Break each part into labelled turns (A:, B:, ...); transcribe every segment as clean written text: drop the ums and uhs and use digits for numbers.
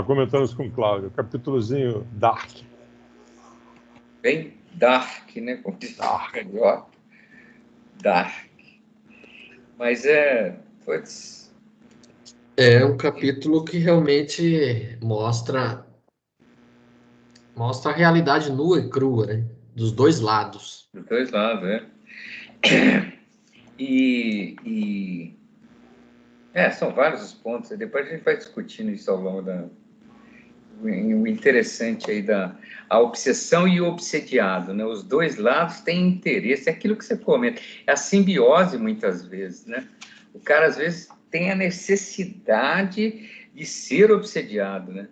A: Comentando isso com o Cláudio. Capítulozinho Dark.
B: Bem dark, né? Como diz melhor. Dark. Mas putz.
C: É um capítulo que realmente mostra a realidade nua e crua, né? Dos dois lados.
B: Dos dois lados, né? São vários os pontos. Depois a gente vai discutindo isso ao longo da... O interessante aí a obsessão e o obsediado, né? Os dois lados têm interesse, é aquilo que você comenta, é a simbiose muitas vezes, né? O cara às vezes tem a necessidade de ser obsediado, né?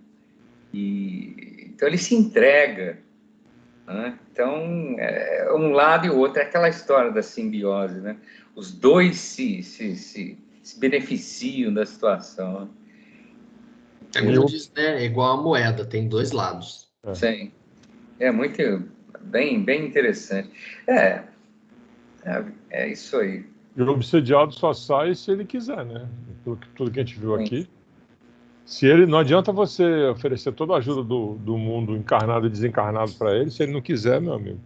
B: Então ele se entrega, né? Então um lado e o outro, é aquela história da simbiose, né? Os dois se beneficiam da situação, né?
C: É como diz, né? É igual a moeda, tem dois lados.
B: Sim. É muito, bem interessante. É isso aí.
A: E o obsediado só sai se ele quiser, né? Tudo que a gente viu aqui. Se ele, não adianta você oferecer toda a ajuda do mundo encarnado e desencarnado para ele, se ele não quiser, meu amigo.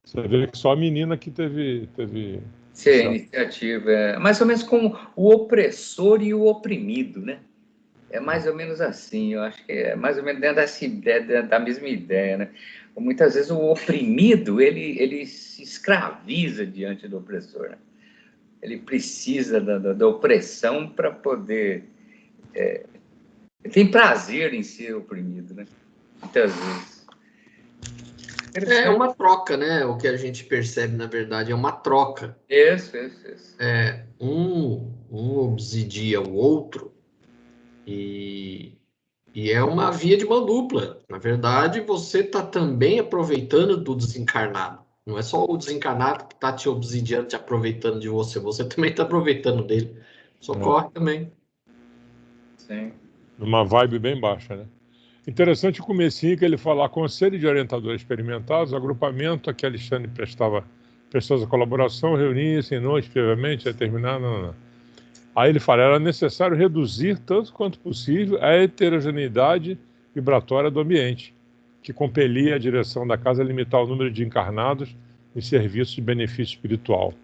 A: Você vê que só a menina que teve
B: Sim, a iniciativa é mais ou menos como o opressor e o oprimido, né? É mais ou menos assim, eu acho que é mais ou menos dentro dessa ideia, da mesma ideia, né? Muitas vezes o oprimido, ele se escraviza diante do opressor, né? Ele precisa da opressão para poder... Ele tem prazer em ser oprimido, né? Muitas vezes.
C: É uma troca, né? O que a gente percebe, na verdade, é uma troca.
B: Isso.
C: Um obsidia o outro e é uma via de mão dupla. Na verdade, você está também aproveitando do desencarnado. Não é só o desencarnado que está te obsidiando, te aproveitando de você. Você também está aproveitando dele. Socorre também.
B: Sim.
A: Numa vibe bem baixa, né? Interessante o comecinho que ele fala: Conselho de Orientadores Experimentados, agrupamento a que Alexandre prestava pessoas a colaboração, reunia-se em noite, previamente, determinada. Não. Aí ele fala: era necessário reduzir tanto quanto possível a heterogeneidade vibratória do ambiente, que compelia a direção da casa a limitar o número de encarnados em serviço de benefício espiritual.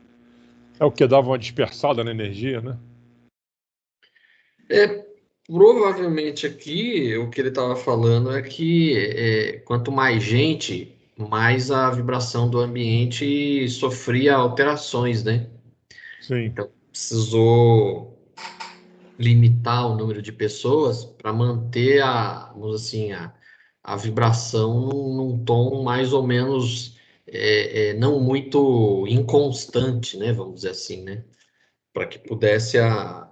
A: É o que dava uma dispersada na energia, né?
C: Provavelmente aqui o que ele estava falando é que quanto mais gente, mais a vibração do ambiente sofria alterações, né?
A: Sim.
C: Então precisou limitar o número de pessoas para manter vamos assim, a vibração num tom mais ou menos não muito inconstante, né? Vamos dizer assim, né? Para que pudesse a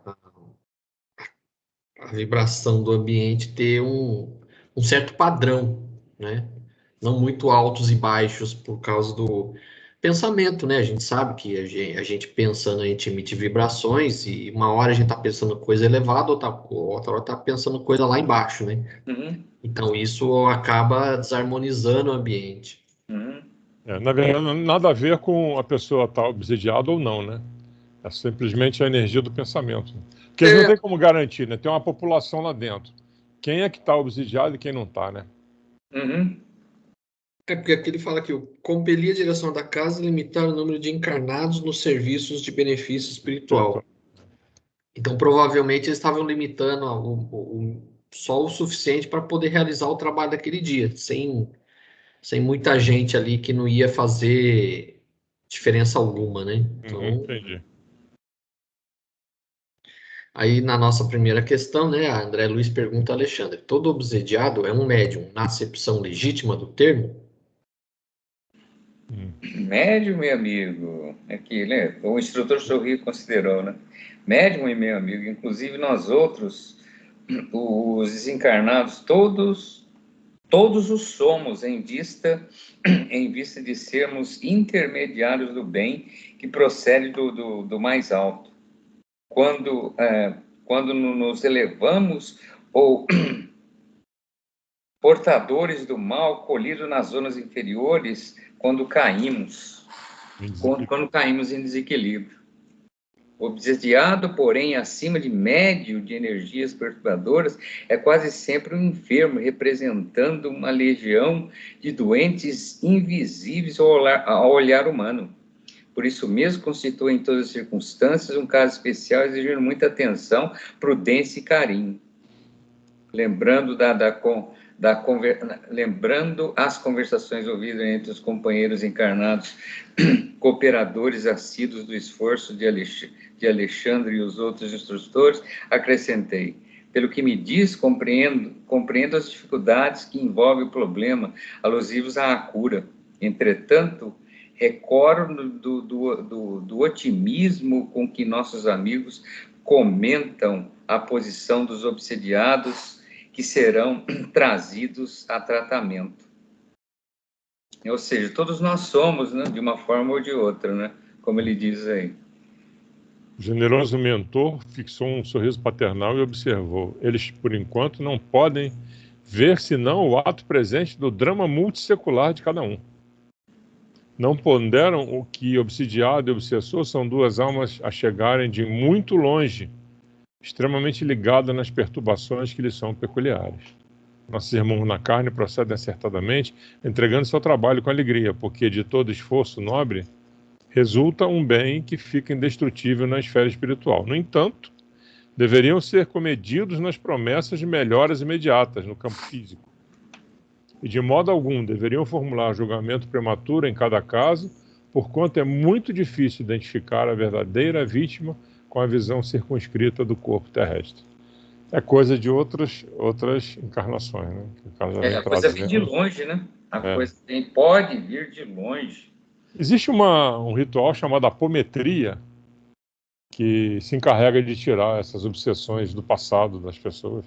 C: vibração do ambiente ter um certo padrão, né? Não muito altos e baixos por causa do pensamento, né? A gente sabe que a gente pensando, a gente emite vibrações e uma hora a gente está pensando coisa elevada, outra hora está pensando coisa lá embaixo, né?
B: Uhum.
C: Então isso acaba desarmonizando o ambiente.
B: Uhum.
A: Na verdade, nada a ver com a pessoa estar obsidiada ou não, né? É simplesmente a energia do pensamento. Porque eles não tem como garantir, né? Tem uma população lá dentro. Quem é que está obsidiado e quem não está, né?
B: Uhum.
C: Porque aqui ele fala que compelir a direção da casa e limitar o número de encarnados nos serviços de benefício espiritual. Então, provavelmente, eles estavam limitando só o suficiente para poder realizar o trabalho daquele dia, sem muita gente ali que não ia fazer diferença alguma, né? Então,
A: Entendi.
C: aí, na nossa primeira questão, né, a André Luiz pergunta a Alexandre: todo obsediado é um médium na acepção legítima do termo?
B: Médium, meu amigo, aqui, né? O instrutor Sorri considerou, né? Médium e meu amigo, inclusive nós outros, os desencarnados, todos os somos em vista de sermos intermediários do bem que procede do mais alto. Quando nos elevamos ou portadores do mal colhido nas zonas inferiores, quando caímos em desequilíbrio. O obsediado, porém, acima de médio de energias perturbadoras, é quase sempre um enfermo, representando uma legião de doentes invisíveis ao olhar humano. Por isso mesmo, constitui em todas as circunstâncias um caso especial, exigindo muita atenção, prudência e carinho. Lembrando lembrando as conversações ouvidas entre os companheiros encarnados, cooperadores assíduos do esforço de Alexandre e os outros instrutores, acrescentei: pelo que me diz, compreendo as dificuldades que envolvem o problema alusivos à cura. Entretanto, recordo do otimismo com que nossos amigos comentam a posição dos obsediados que serão trazidos a tratamento. Ou seja, todos nós somos, né, de uma forma ou de outra, né, como ele diz aí.
A: O generoso mentor fixou um sorriso paternal e observou: eles, por enquanto, não podem ver senão o ato presente do drama multissecular de cada um. Não ponderam o que obsidiado e obsessor são duas almas a chegarem de muito longe, extremamente ligadas nas perturbações que lhes são peculiares. Nossos irmãos na carne procedem acertadamente, entregando seu trabalho com alegria, porque de todo esforço nobre resulta um bem que fica indestrutível na esfera espiritual. No entanto, deveriam ser comedidos nas promessas de melhoras imediatas no campo físico. E de modo algum deveriam formular julgamento prematuro em cada caso, porquanto é muito difícil identificar a verdadeira vítima com a visão circunscrita do corpo terrestre. É coisa de outras encarnações, né?
B: A coisa vem de longe, né? Coisa pode vir de longe.
A: Existe um ritual chamado apometria, que se encarrega de tirar essas obsessões do passado das pessoas.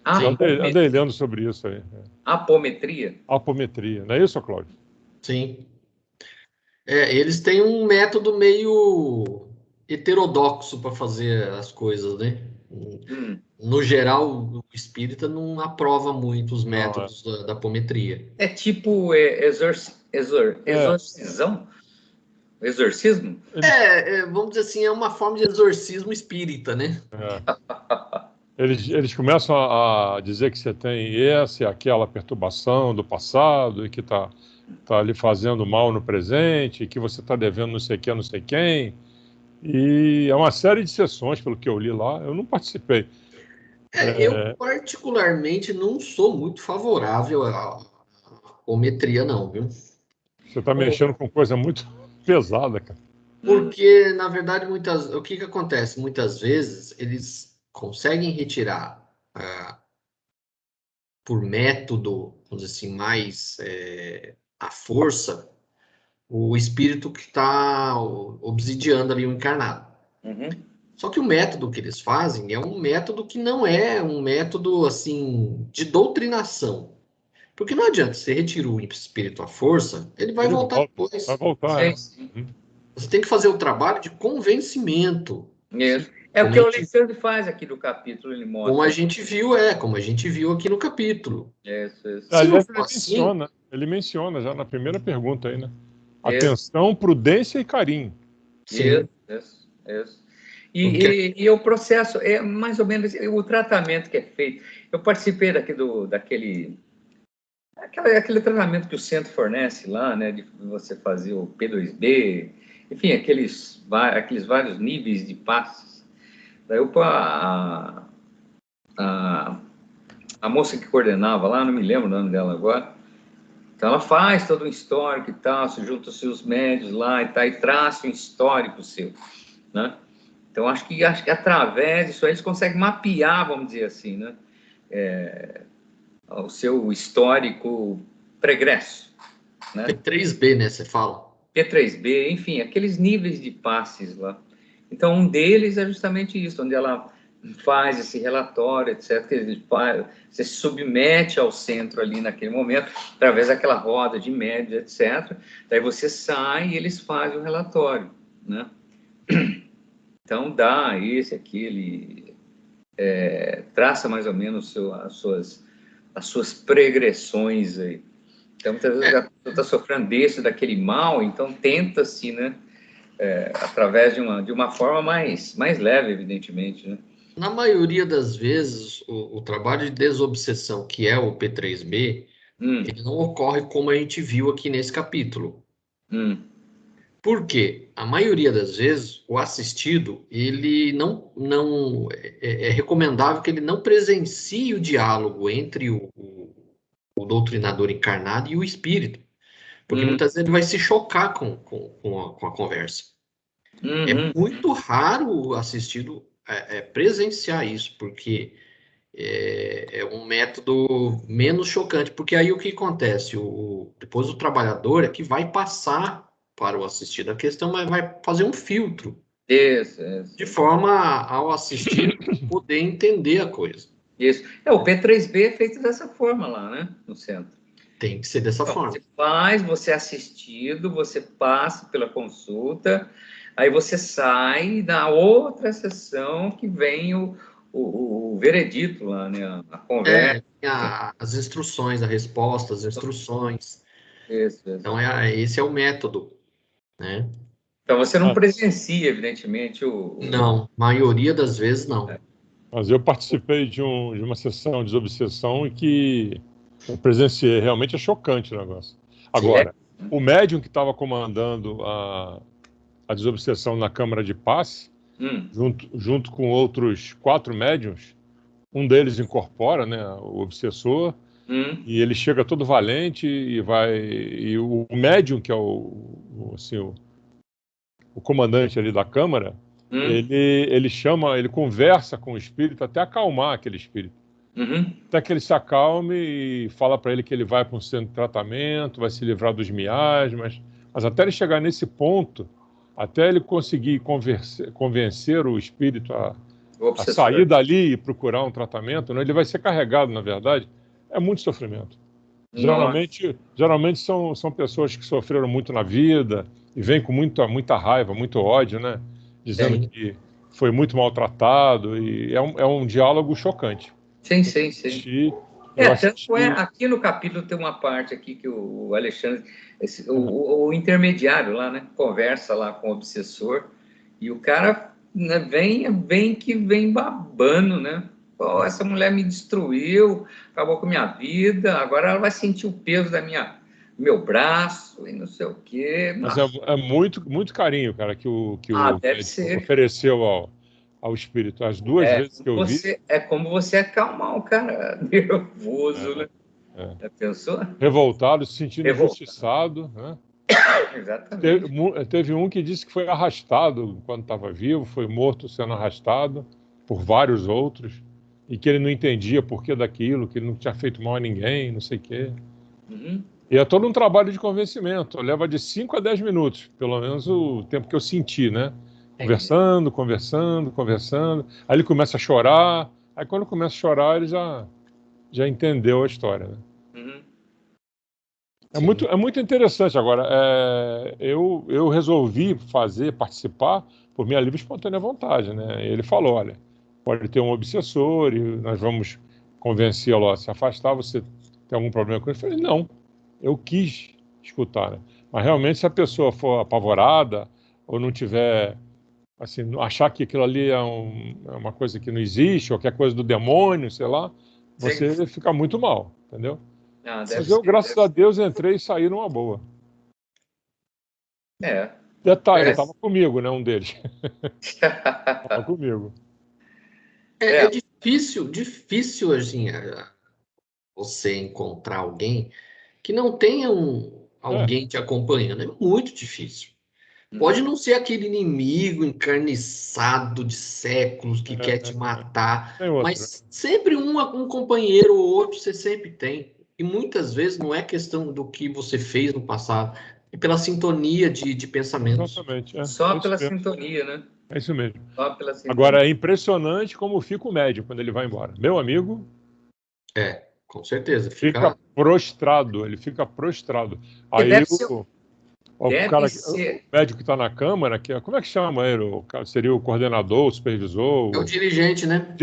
A: Andei lendo sobre isso aí.
B: Apometria?
A: Apometria, não é isso, Cláudio?
C: Sim. Eles têm um método meio heterodoxo para fazer as coisas, né? No geral, o espírita não aprova muito os métodos da apometria.
B: É tipo exorcisão? Exorcismo?
C: Vamos dizer assim, é uma forma de exorcismo espírita, né?
A: Eles começam a dizer que você tem essa e aquela perturbação do passado e que está lhe fazendo mal no presente, e que você está devendo não sei quem, não sei quem. E é uma série de sessões, pelo que eu li lá. Eu não participei.
C: Eu particularmente não sou muito favorável à apometria, não, viu?
A: Você está mexendo com coisa muito pesada, cara.
C: Porque, na verdade, o que acontece? Muitas vezes, eles conseguem retirar por método, vamos dizer assim, mais à força, o espírito que está obsidiando ali o encarnado. Só que o método que eles fazem é um método que não é um método, assim, de doutrinação. Porque não adianta, você retira o espírito à força, ele vai voltar depois.
A: Vai voltar,
B: sim.
C: Você tem que fazer o trabalho de convencimento.
B: Isso. O que o Alexandre faz aqui no capítulo, ele mostra.
C: Como a gente viu aqui no capítulo.
B: Isso.
A: Ele menciona já na primeira pergunta aí, né? Atenção, prudência e carinho.
B: Sim. Isso. E o processo é mais ou menos o tratamento que é feito. Eu participei daquele tratamento que o centro fornece lá, né, de você fazer o P2B, enfim, aqueles vários níveis de passes. Daí a moça que coordenava lá, não me lembro o nome dela agora, então ela faz todo um histórico e tal, se junta os seus médios lá e tal, e traça um histórico seu, né? Então, acho que através disso aí eles conseguem mapear, vamos dizer assim, né? O seu histórico pregresso. Né?
C: P3B, né, você fala?
B: P3B, enfim, aqueles níveis de passes lá. Então, um deles é justamente isso, onde ela faz esse relatório, etc. Você se submete ao centro ali naquele momento, através daquela roda de médios, etc. Daí você sai e eles fazem o relatório, né? Então, dá esse, aquele, traça mais ou menos as suas pregressões aí. Então, muitas vezes a pessoa está sofrendo daquele mal, então tenta-se, né, através de uma forma mais leve, evidentemente, né?
C: Na maioria das vezes, o trabalho de desobsessão, que é o P3B, ele não ocorre como a gente viu aqui nesse capítulo. Por quê? A maioria das vezes, o assistido, ele não é recomendável que ele não presencie o diálogo entre o doutrinador encarnado e o espírito, porque muitas vezes ele vai se chocar com a conversa. É muito raro o assistido presenciar isso, porque é um método menos chocante, porque aí o que acontece? Depois o trabalhador é que vai passar para o assistido a questão, mas vai fazer um filtro.
B: Isso.
C: De forma ao assistir poder entender a coisa.
B: Isso. O P3B é feito dessa forma lá, né? No centro.
C: Tem que ser dessa forma.
B: Você é assistido, você passa pela consulta, aí você sai da outra sessão que vem o veredito lá, né? A conversa.
C: As instruções, a resposta, as instruções.
B: Isso.
C: Então, esse é o método, né?
B: Então, você não presencia, evidentemente,
C: Não, maioria das vezes não.
A: Mas eu participei de uma sessão de desobsessão em que eu presenciei. Realmente é chocante o negócio. Agora, o médium que estava comandando a desobsessão na Câmara de Passe, junto com outros 4 médiums, um deles incorpora, né, o obsessor, e ele chega todo valente e o médium, que é o comandante ali da Câmara, ele conversa com o espírito até acalmar aquele espírito. Até que ele se acalme e fala para ele que ele vai para um centro de tratamento, vai se livrar dos miasmas. Mas até ele chegar nesse ponto, até ele conseguir convencer o espírito a sair dali e procurar um tratamento, né, ele vai ser carregado, na verdade. É muito sofrimento. Geralmente são pessoas que sofreram muito na vida e vêm com muita raiva, muito ódio, né? Dizendo que foi muito maltratado, e é um diálogo chocante.
B: Sim. Aqui no capítulo tem uma parte aqui que o Alexandre, o intermediário lá, né, conversa lá com o obsessor, e o cara, né, vem babando, né? Pô, essa mulher me destruiu, acabou com a minha vida, agora ela vai sentir o peso meu braço e não sei o quê.
A: Mas é muito, muito carinho, cara, que o
B: deve ser.
A: Ofereceu ao espírito. As 2 vezes que eu vi...
B: É como você acalmar um cara nervoso, né? Já pensou?
A: Revoltado, se sentindo injustiçado, né?
B: Exatamente.
A: Teve um que disse que foi arrastado quando estava vivo, foi morto sendo arrastado por vários outros, e que ele não entendia por que daquilo, que ele não tinha feito mal a ninguém, não sei o quê. E é todo um trabalho de convencimento, leva de 5 a 10 minutos, pelo menos o tempo que eu senti, né? Conversando. Aí ele começa a chorar, aí quando começa a chorar ele já entendeu a história, né? É muito interessante. Agora, eu resolvi participar por minha livre e espontânea vontade, né? Ele falou, olha, pode ter um obsessor e nós vamos convencê-lo a se afastar, você tem algum problema com ele? Eu falei, não, eu quis escutar, né? Mas realmente, se a pessoa for apavorada ou não tiver, assim, achar que aquilo ali é uma coisa que não existe, ou que é coisa do demônio, sei lá, você fica muito mal, entendeu? Mas eu, graças a Deus, entrei e saí numa boa. Detalhe, estava comigo, né, um deles. Estava comigo.
C: É difícil, assim, você encontrar alguém que não tenha alguém te acompanhando. É muito difícil. Pode não ser aquele inimigo encarniçado de séculos que quer te matar, mas sempre um companheiro ou outro você sempre tem. E muitas vezes não é questão do que você fez no passado, é pela sintonia de pensamentos.
A: Exatamente.
B: Só pela sintonia, né?
A: É isso mesmo.
B: Só pela sintonia.
A: Agora, é impressionante como fica o médium quando ele vai embora. Meu amigo...
C: com certeza.
A: Fica prostrado, ele fica prostrado. Aí o médico que está na Câmara, como é que chama ele? Seria o coordenador, o supervisor?
C: É o dirigente, né?
A: O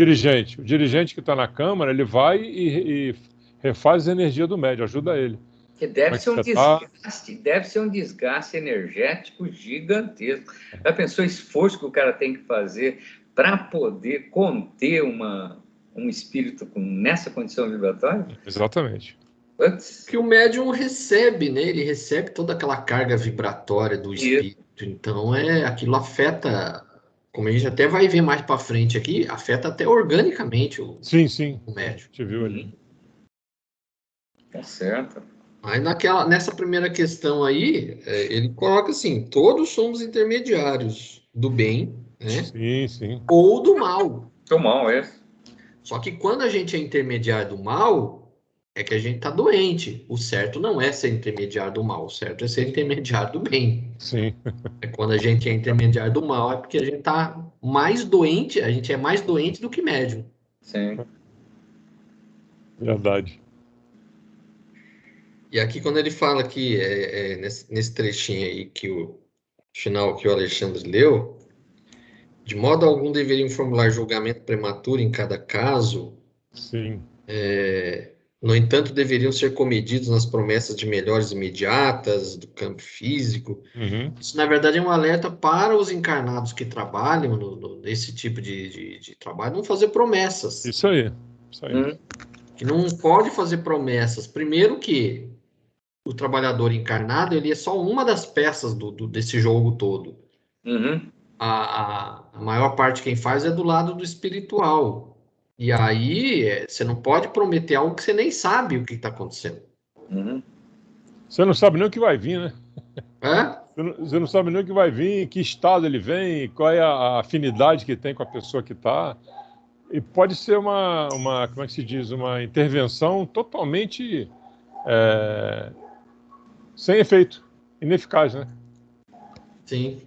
A: dirigente que está na Câmara, ele vai e refaz a energia do médium, ajuda ele.
B: Que deve ser um desgaste energético gigantesco. Já pensou o esforço que o cara tem que fazer para poder conter um espírito nessa condição vibratória?
A: Exatamente.
C: Que o médium recebe, né? Ele recebe toda aquela carga vibratória do espírito. Então, aquilo afeta, como a gente até vai ver mais para frente aqui, afeta até organicamente o médium.
A: Te viu ali.
B: Tá certo.
C: Aí nessa primeira questão aí, ele coloca assim, todos somos intermediários do bem, né?
A: Sim.
C: Ou do mal.
B: Do mal,
C: Só que quando a gente é intermediário do mal, é que a gente tá doente. O certo não é ser intermediário do mal, o certo é ser intermediário do bem.
A: Sim.
C: Quando a gente é intermediário do mal, é porque a gente tá mais doente, a gente é mais doente do que médium.
B: Sim.
A: Verdade.
C: E aqui quando ele fala que nesse trechinho aí que o final que o Alexandre leu, de modo algum deveriam formular julgamento prematuro em cada caso.
A: Sim.
C: No entanto, deveriam ser comedidos nas promessas de melhores imediatas do campo físico.
A: Uhum.
C: Isso, na verdade, é um alerta para os encarnados que trabalham nesse tipo de trabalho, não fazer promessas.
A: Isso aí.
C: Que não pode fazer promessas. Primeiro que o trabalhador encarnado, ele é só uma das peças desse jogo todo.
B: Uhum.
C: A maior parte quem faz é do lado do espiritual. E aí, você não pode prometer algo que você nem sabe o que está acontecendo.
B: Uhum.
A: Você não sabe nem o que vai vir, né?
C: É?
A: Você não sabe nem o que vai vir, em que estado ele vem, qual é a afinidade que tem com a pessoa que está. E pode ser como é que se diz, uma intervenção totalmente sem efeito, ineficaz, né?
C: Sim.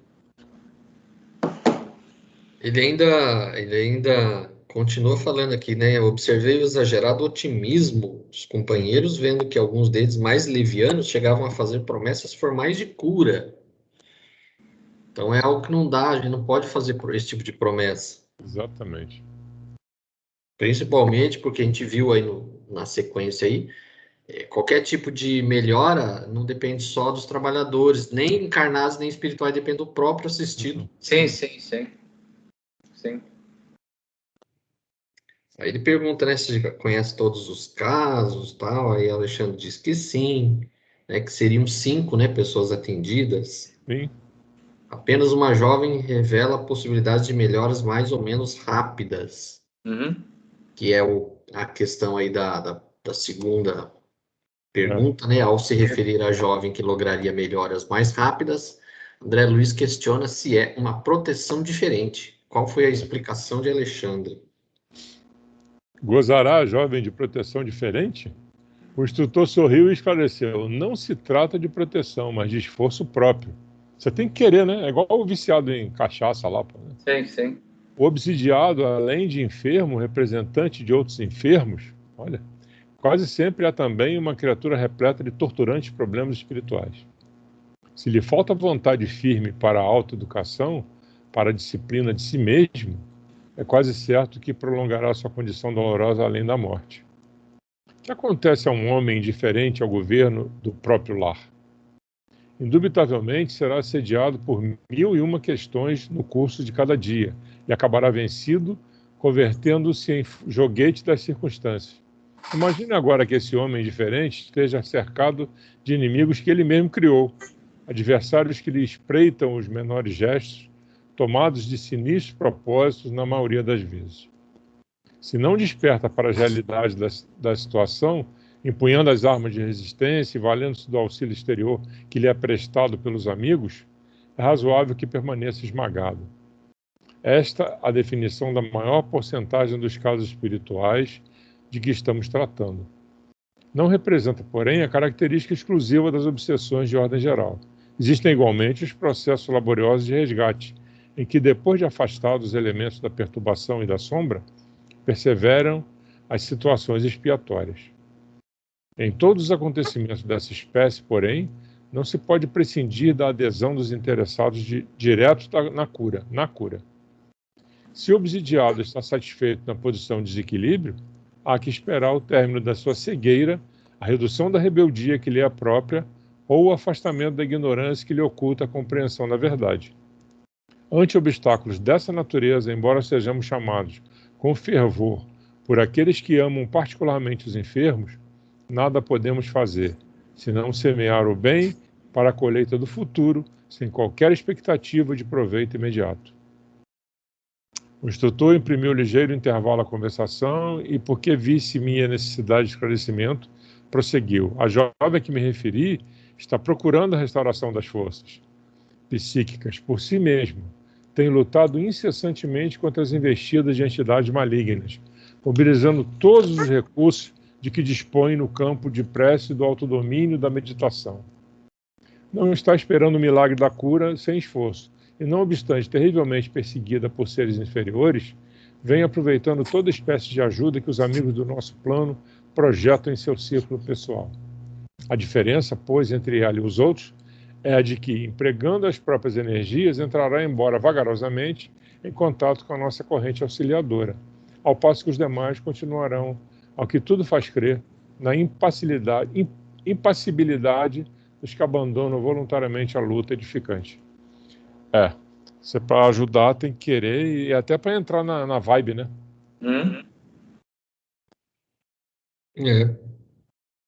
C: Ele ainda continua falando aqui, né? Eu observei o exagerado otimismo dos companheiros, vendo que alguns deles mais levianos chegavam a fazer promessas formais de cura. Então é algo que não dá, a gente não pode fazer esse tipo de promessa.
A: Exatamente.
C: Principalmente porque a gente viu aí na sequência aí, qualquer tipo de melhora não depende só dos trabalhadores, nem encarnados, nem espirituais, depende do próprio assistido.
B: Sim.
C: Aí ele pergunta, né, se conhece todos os casos, tal. Aí Alexandre diz que sim, né, que seriam 5, né, pessoas atendidas.
A: Sim.
C: Apenas uma jovem revela a possibilidade de melhoras mais ou menos rápidas, que é a questão aí da segunda pergunta, né, ao se referir à jovem que lograria melhoras mais rápidas, André Luiz questiona se é uma proteção diferente. Qual foi a explicação de Alexandre?
A: Gozará a jovem de proteção diferente? O instrutor sorriu e esclareceu: não se trata de proteção, mas de esforço próprio. Você tem que querer, né? É igual o viciado em cachaça lá. Pô, né?
B: Sim.
A: O obsidiado, além de enfermo, representante de outros enfermos, olha, quase sempre há também uma criatura repleta de torturantes problemas espirituais. Se lhe falta vontade firme para a autoeducação, para a disciplina de si mesmo, é quase certo que prolongará sua condição dolorosa além da morte. O que acontece a um homem indiferente ao governo do próprio lar? Indubitavelmente será assediado por 1001 questões no curso de cada dia e acabará vencido, convertendo-se em joguete das circunstâncias. Imagine agora que esse homem indiferente esteja cercado de inimigos que ele mesmo criou, adversários que lhe espreitam os menores gestos, tomados de sinistros propósitos na maioria das vezes. Se não desperta para as realidades da situação, empunhando as armas de resistência e valendo-se do auxílio exterior que lhe é prestado pelos amigos, é razoável que permaneça esmagado. Esta a definição da maior porcentagem dos casos espirituais de que estamos tratando. Não representa, porém, a característica exclusiva das obsessões de ordem geral. Existem igualmente os processos laboriosos de resgate, em que, depois de afastados os elementos da perturbação e da sombra, perseveram as situações expiatórias. Em todos os acontecimentos dessa espécie, porém, não se pode prescindir da adesão dos interessados diretos na cura. Se o obsidiado está satisfeito na posição de desequilíbrio, há que esperar o término da sua cegueira a redução da rebeldia que lhe é própria ou o afastamento da ignorância que lhe oculta a compreensão da verdade. Ante obstáculos dessa natureza, embora sejamos chamados com fervor por aqueles que amam particularmente os enfermos, nada podemos fazer, senão semear o bem para a colheita do futuro, sem qualquer expectativa de proveito imediato. O instrutor imprimiu ligeiro intervalo à conversação e, porque visse minha necessidade de esclarecimento, prosseguiu. A jovem a que me referi está procurando a restauração das forças psíquicas por si mesma. Tem lutado incessantemente contra as investidas de entidades malignas, mobilizando todos os recursos de que dispõe no campo de prece do autodomínio e da meditação. Não está esperando o milagre da cura sem esforço, e não obstante terrivelmente perseguida por seres inferiores, vem aproveitando toda espécie de ajuda que os amigos do nosso plano projetam em seu círculo pessoal. A diferença, pois, entre ela e os outros é a de que, empregando as próprias energias, entrará, embora vagarosamente, em contato com a nossa corrente auxiliadora, ao passo que os demais continuarão, ao que tudo faz crer, na impassibilidade dos que abandonam voluntariamente a luta edificante. Você para ajudar tem que querer e até para entrar na vibe, né?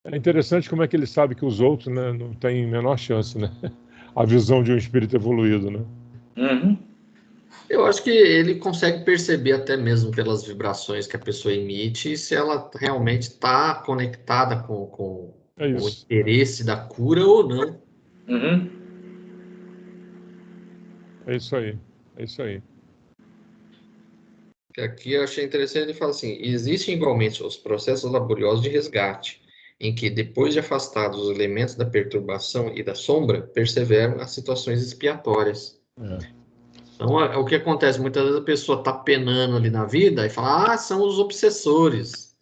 A: É interessante como é que ele sabe que os outros, né, não têm menor chance, né? A visão de um espírito evoluído, né?
C: Eu acho que ele consegue perceber até mesmo pelas vibrações que a pessoa emite se ela realmente está conectada com o interesse da cura ou não.
A: É isso aí, é isso aí.
C: Aqui eu achei interessante, ele fala assim, existem igualmente os processos laboriosos de resgate, em que, depois de afastados os elementos da perturbação e da sombra, perseveram as situações expiatórias. Então, o que acontece? Muitas vezes a pessoa está penando ali na vida e fala, são os obsessores.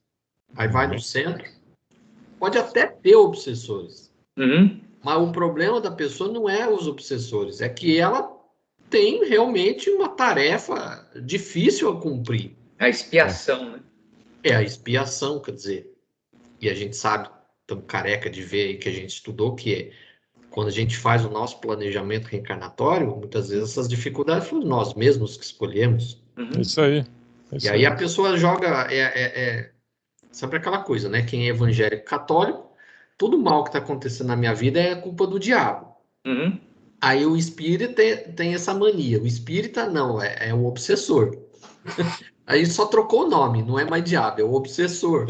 C: Aí vai no centro, pode até ter obsessores. Mas o problema da pessoa não é os obsessores, é que ela tem realmente uma tarefa difícil a cumprir.
B: A expiação, né?
C: É a expiação, quer dizer. E a gente sabe, estamos careca de ver aí que a gente estudou, que é quando a gente faz o nosso planejamento reencarnatório, muitas vezes essas dificuldades foram nós mesmos que escolhemos.
A: Isso aí.
C: E aí a pessoa joga, sempre aquela coisa, né? Quem é evangélico católico, todo mal que está acontecendo na minha vida é culpa do diabo. Aí o espírita tem essa mania. O espírita não, é o obsessor. Aí só trocou o nome, não é mais diabo, é o obsessor.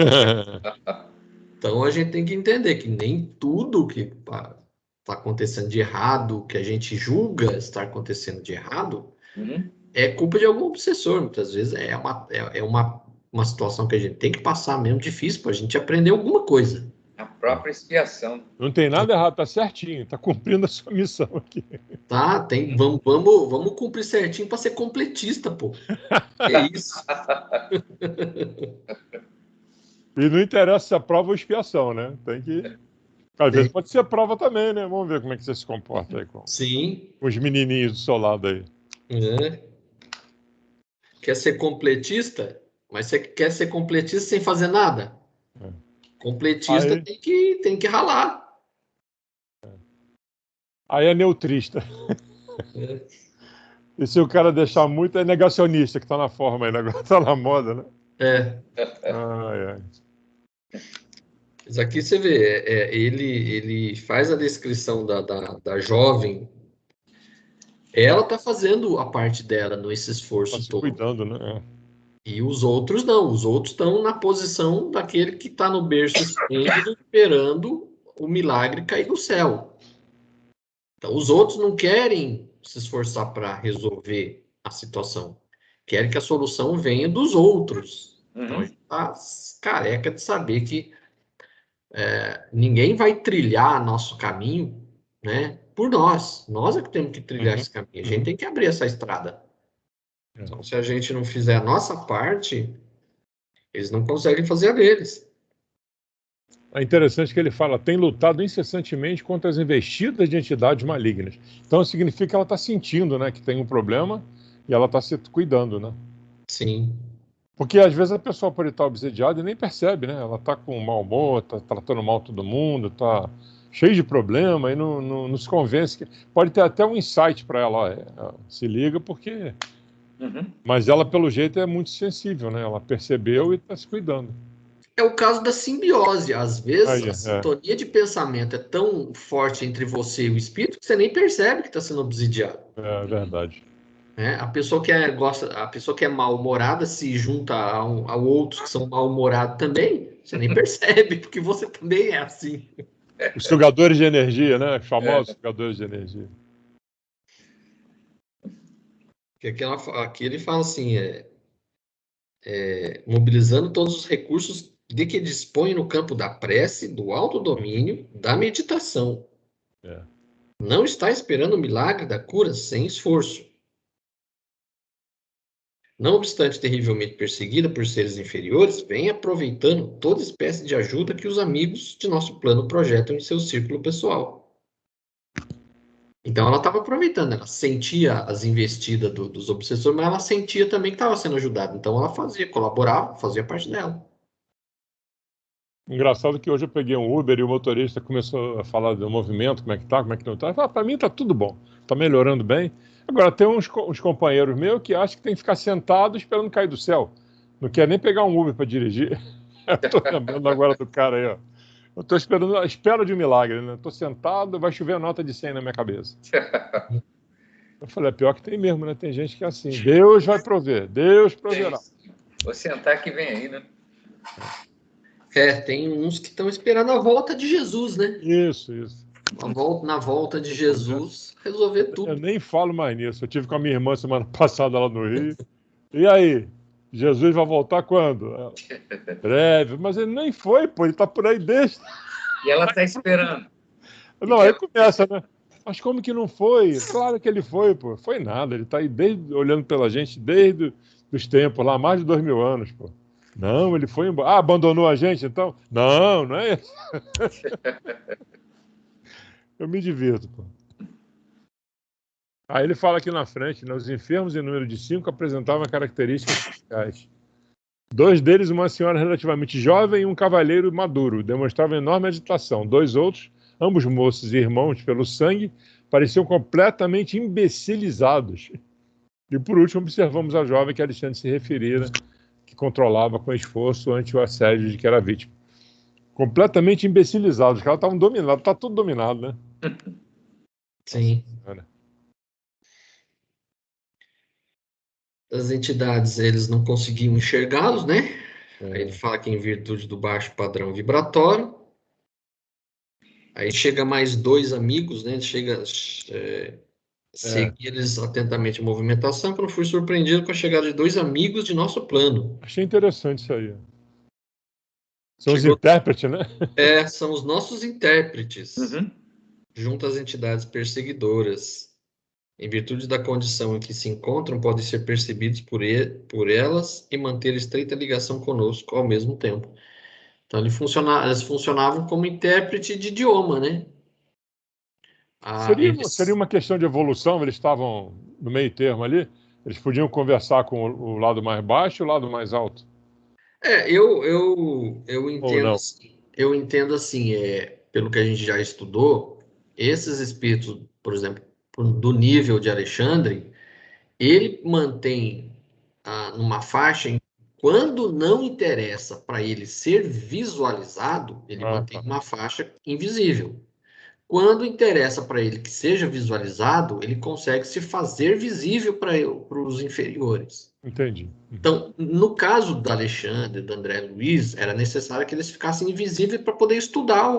C: Então a gente tem que entender que nem tudo que está acontecendo de errado, que a gente julga estar acontecendo de errado, é culpa de algum obsessor. Muitas vezes é uma situação que a gente tem que passar mesmo difícil para a gente aprender alguma coisa.
B: A própria expiação.
A: Não tem nada errado, tá certinho, tá cumprindo a sua missão aqui.
C: Tá, vamos cumprir certinho para ser completista, pô. É isso.
A: E não interessa se é prova ou expiação, né? Tem que... Às vezes pode ser prova também, né? Vamos ver como é que você se comporta aí com os menininhos do seu lado aí.
C: Quer ser completista? Mas você quer ser completista sem fazer nada? Completista aí... tem que ralar.
A: Aí é neutrista. E se o cara deixar muito, é negacionista, que tá na forma aí, agora tá na moda, né?
C: Mas aqui você vê, ele faz a descrição da jovem. Ela tá fazendo a parte dela nesse esforço todo.
A: Cuidando, né?
C: E os outros não. Os outros estão na posição daquele que está no berço esplêndido esperando o milagre cair do céu. Então, os outros não querem se esforçar para resolver a situação. Querem que a solução venha dos outros. Então, a gente está careca de saber que ninguém vai trilhar nosso caminho, né, por nós. Nós é que temos que trilhar esse caminho. A gente tem que abrir essa estrada. Então, se a gente não fizer a nossa parte, eles não conseguem fazer a deles.
A: É interessante que ele fala, tem lutado incessantemente contra as investidas de entidades malignas. Então, significa que ela está sentindo, né, que tem um problema e ela está se cuidando, né?
C: Sim.
A: Porque às vezes a pessoa pode estar obsediada e nem percebe, né? Ela está com mau humor, está tratando mal todo mundo, está cheio de problema e não se convence. Pode ter até um insight para ela, se liga, porque...
B: Uhum.
A: Mas ela, pelo jeito, é muito sensível, né? Ela percebeu e está se cuidando.
C: É o caso da simbiose. Às vezes,
A: Aí,
C: a sintonia de pensamento é tão forte entre você e o espírito que você nem percebe que está sendo obsidiado.
A: é verdade.
C: Né? A pessoa que é mal-humorada se junta a outros que são mal-humorados também, você nem percebe, porque você também é assim.
A: Os sugadores de energia, né? Os famosos sugadores de energia.
C: Aqui ele fala assim, mobilizando todos os recursos de que dispõe no campo da prece, do autodomínio, da meditação.
A: É.
C: Não está esperando o milagre da cura sem esforço. Não obstante terrivelmente perseguida por seres inferiores, vem aproveitando toda espécie de ajuda que os amigos de nosso plano projetam em seu círculo pessoal. Então ela estava aproveitando, ela sentia as investidas dos obsessores, mas ela sentia também que estava sendo ajudada. Então ela colaborava, fazia parte dela.
A: Engraçado que hoje eu peguei um Uber e o motorista começou a falar do movimento, como é que tá, como é que não tá. Para mim tá tudo bom, tá melhorando bem. Agora, tem uns companheiros meus que acham que tem que ficar sentado esperando cair do céu. Não quer nem pegar um Uber para dirigir. Eu tô lembrando agora do cara aí, ó. Eu tô esperando a espera de um milagre, né? Tô sentado, vai chover a nota de 100 na minha cabeça. Eu falei, é pior que tem mesmo, né? Tem gente que é assim, Deus vai prover, Deus proverá.
B: Vou sentar que vem aí, né?
C: Tem uns que estão esperando a volta de Jesus, né?
A: Isso.
C: Na volta de Jesus, resolver
A: Eu
C: tudo.
A: nem falo mais nisso. Eu tive com a minha irmã semana passada lá no Rio. E aí? Jesus vai voltar quando? Breve. Mas ele nem foi, pô. Ele tá por aí desde.
B: E ela está esperando.
A: Não, aí começa, né? Mas como que não foi? Claro que ele foi, pô. Foi nada. Ele tá aí olhando pela gente desde os tempos lá, mais de 2000 anos, pô. Não, ele foi embora. Ah, abandonou a gente, então? Não é isso. Eu me divirto, pô. Aí ele fala aqui na frente, né, os enfermos em número de 5 apresentavam características especiais. 2 deles, uma senhora relativamente jovem e um cavalheiro maduro, demonstravam enorme agitação. 2 outros, ambos moços e irmãos pelo sangue, pareciam completamente imbecilizados. E por último, observamos a jovem que Alexandre se referira, que controlava com esforço ante o assédio de que era vítima. Completamente imbecilizados. Os caras estavam dominados, tá tudo dominado, né?
C: Sim.
A: Nossa,
C: As entidades, eles não conseguiam enxergá-los, né? Aí ele
A: é.
C: fala que em virtude do baixo padrão vibratório. Aí chega mais 2 amigos, né? Segui eles atentamente a movimentação, quando fui surpreendido com a chegada de 2 amigos de nosso plano.
A: Achei interessante isso aí. São os
C: Chegou,
A: intérpretes, né?
C: são os nossos intérpretes,
B: Uhum.
C: junto às entidades perseguidoras. Em virtude da condição em que se encontram, podem ser percebidos por elas e manter estreita ligação conosco ao mesmo tempo. Então, eles funcionavam como intérprete de idioma, né?
A: Seria uma questão de evolução, eles estavam no meio termo ali, eles podiam conversar com o lado mais baixo e o lado mais alto,
C: Eu
A: ou
C: entendo
A: não?
C: assim, pelo que a gente já estudou, esses espíritos, por exemplo, do nível de Alexandre, ele mantém numa faixa em quando não interessa para ele ser visualizado, ele
A: Ah,
C: mantém
A: tá.
C: uma faixa invisível. Quando interessa para ele que seja visualizado, ele consegue se fazer visível para os inferiores.
A: Entendi.
C: Então, no caso do Alexandre, do André Luiz, era necessário que eles ficassem invisíveis para poder estudar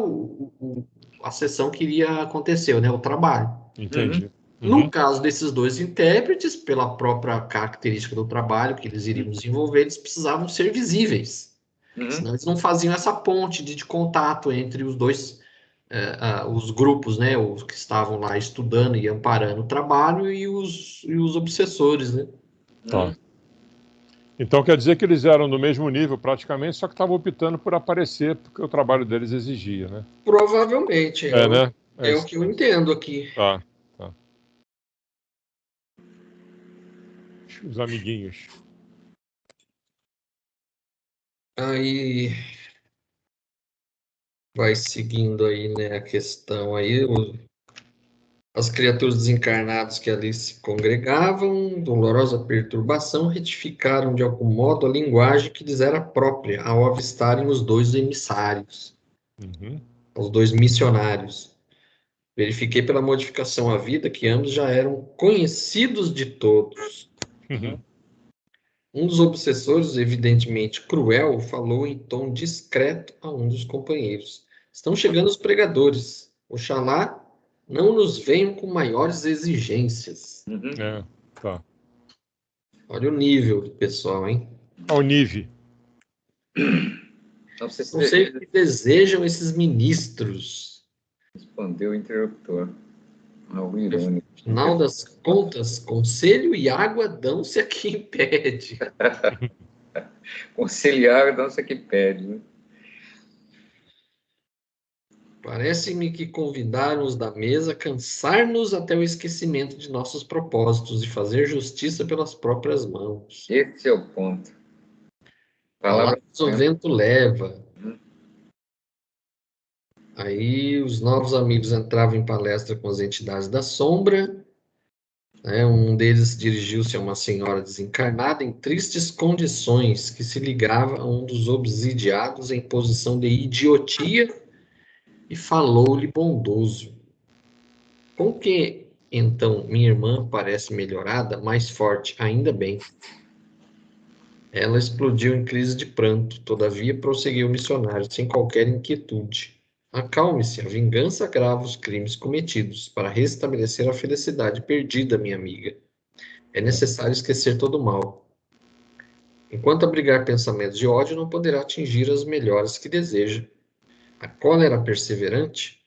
C: a sessão que iria acontecer, né, o trabalho.
A: Entendi.
C: No
A: Uhum.
C: caso desses 2 intérpretes, pela própria característica do trabalho que eles iriam desenvolver, eles precisavam ser visíveis. Senão eles não faziam essa ponte de contato entre os dois, os grupos, né, os que estavam lá estudando e amparando o trabalho e os obsessores, né?
A: Tá. Então quer dizer que eles eram no mesmo nível praticamente, só que estavam optando por aparecer porque o trabalho deles exigia, né?
C: Provavelmente,
A: É, né? É
C: é o
A: isso.
C: que eu entendo aqui.
A: Tá. Os amiguinhos.
C: Aí vai seguindo aí, né, a questão aí, as criaturas desencarnadas que ali se congregavam, dolorosa perturbação, retificaram de algum modo a linguagem que lhes era própria ao avistarem os dois emissários,
A: Uhum.
C: os dois missionários. Verifiquei pela modificação à vida que ambos já eram conhecidos de todos.
A: Uhum.
C: Um dos obsessores, evidentemente cruel, falou em tom discreto a um dos companheiros. Estão chegando os pregadores. Oxalá não nos venham com maiores exigências.
B: Uhum.
A: É, tá.
C: Olha o nível do pessoal, hein?
A: Ao nível.
B: Não sei se
C: Não sei o que desejam esses ministros.
B: respondeu o interruptor. Algo irônico.
C: Afinal das contas, conselho e água dão-se a quem pede.
B: Conciliar, não sei que pede, né?
C: Parece-me que convidar-nos da mesa cansar-nos até o esquecimento de nossos propósitos e fazer justiça pelas próprias mãos.
B: Esse é o ponto. Palavra
C: Palavras o vento leva. Aí os novos amigos entravam em palestra com as entidades da sombra. Né? Um deles dirigiu-se a uma senhora desencarnada em tristes condições, que se ligava a um dos obsidiados em posição de idiotia e falou-lhe bondoso. Com que, então, minha irmã parece melhorada, mais forte, ainda bem. Ela explodiu em crise de pranto, todavia prosseguiu o missionário, sem qualquer inquietude. Acalme-se, a vingança agrava os crimes cometidos. Para restabelecer a felicidade perdida, minha amiga, é necessário esquecer todo o mal. Enquanto abrigar pensamentos de ódio, não poderá atingir as melhores que deseja. A cólera perseverante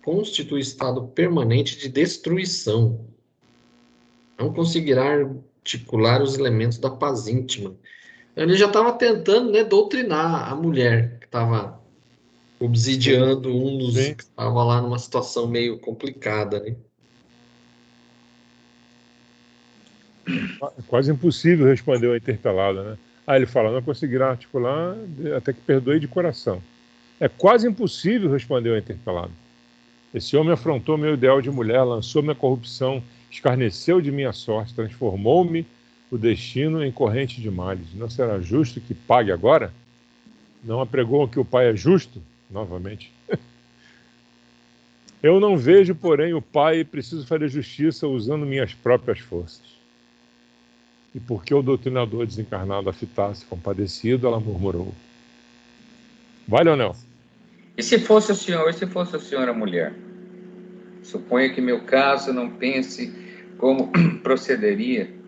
C: constitui estado permanente de destruição. Não conseguirá articular os elementos da paz íntima. Ele já estava tentando, né, doutrinar a mulher que estava obsidiando um dos
A: Sim.
C: que estava lá numa situação meio complicada, né?
A: É quase impossível responder ao interpelado, né? Aí ele fala, não conseguirá articular, até que perdoe de coração. É quase impossível responder ao interpelado. Esse homem afrontou meu ideal de mulher, lançou minha corrupção, escarneceu de minha sorte, transformou-me o destino em corrente de males. Não será justo que pague agora? Não apregou que o Pai é justo? Novamente. Eu não vejo, porém, o Pai e preciso fazer justiça usando minhas próprias forças. E porque o doutrinador desencarnado a fitasse compadecido, ela murmurou. Vai, Leonel.
B: E se fosse o senhor, e se fosse o senhor a mulher? Suponha que meu caso, não pense como procederia.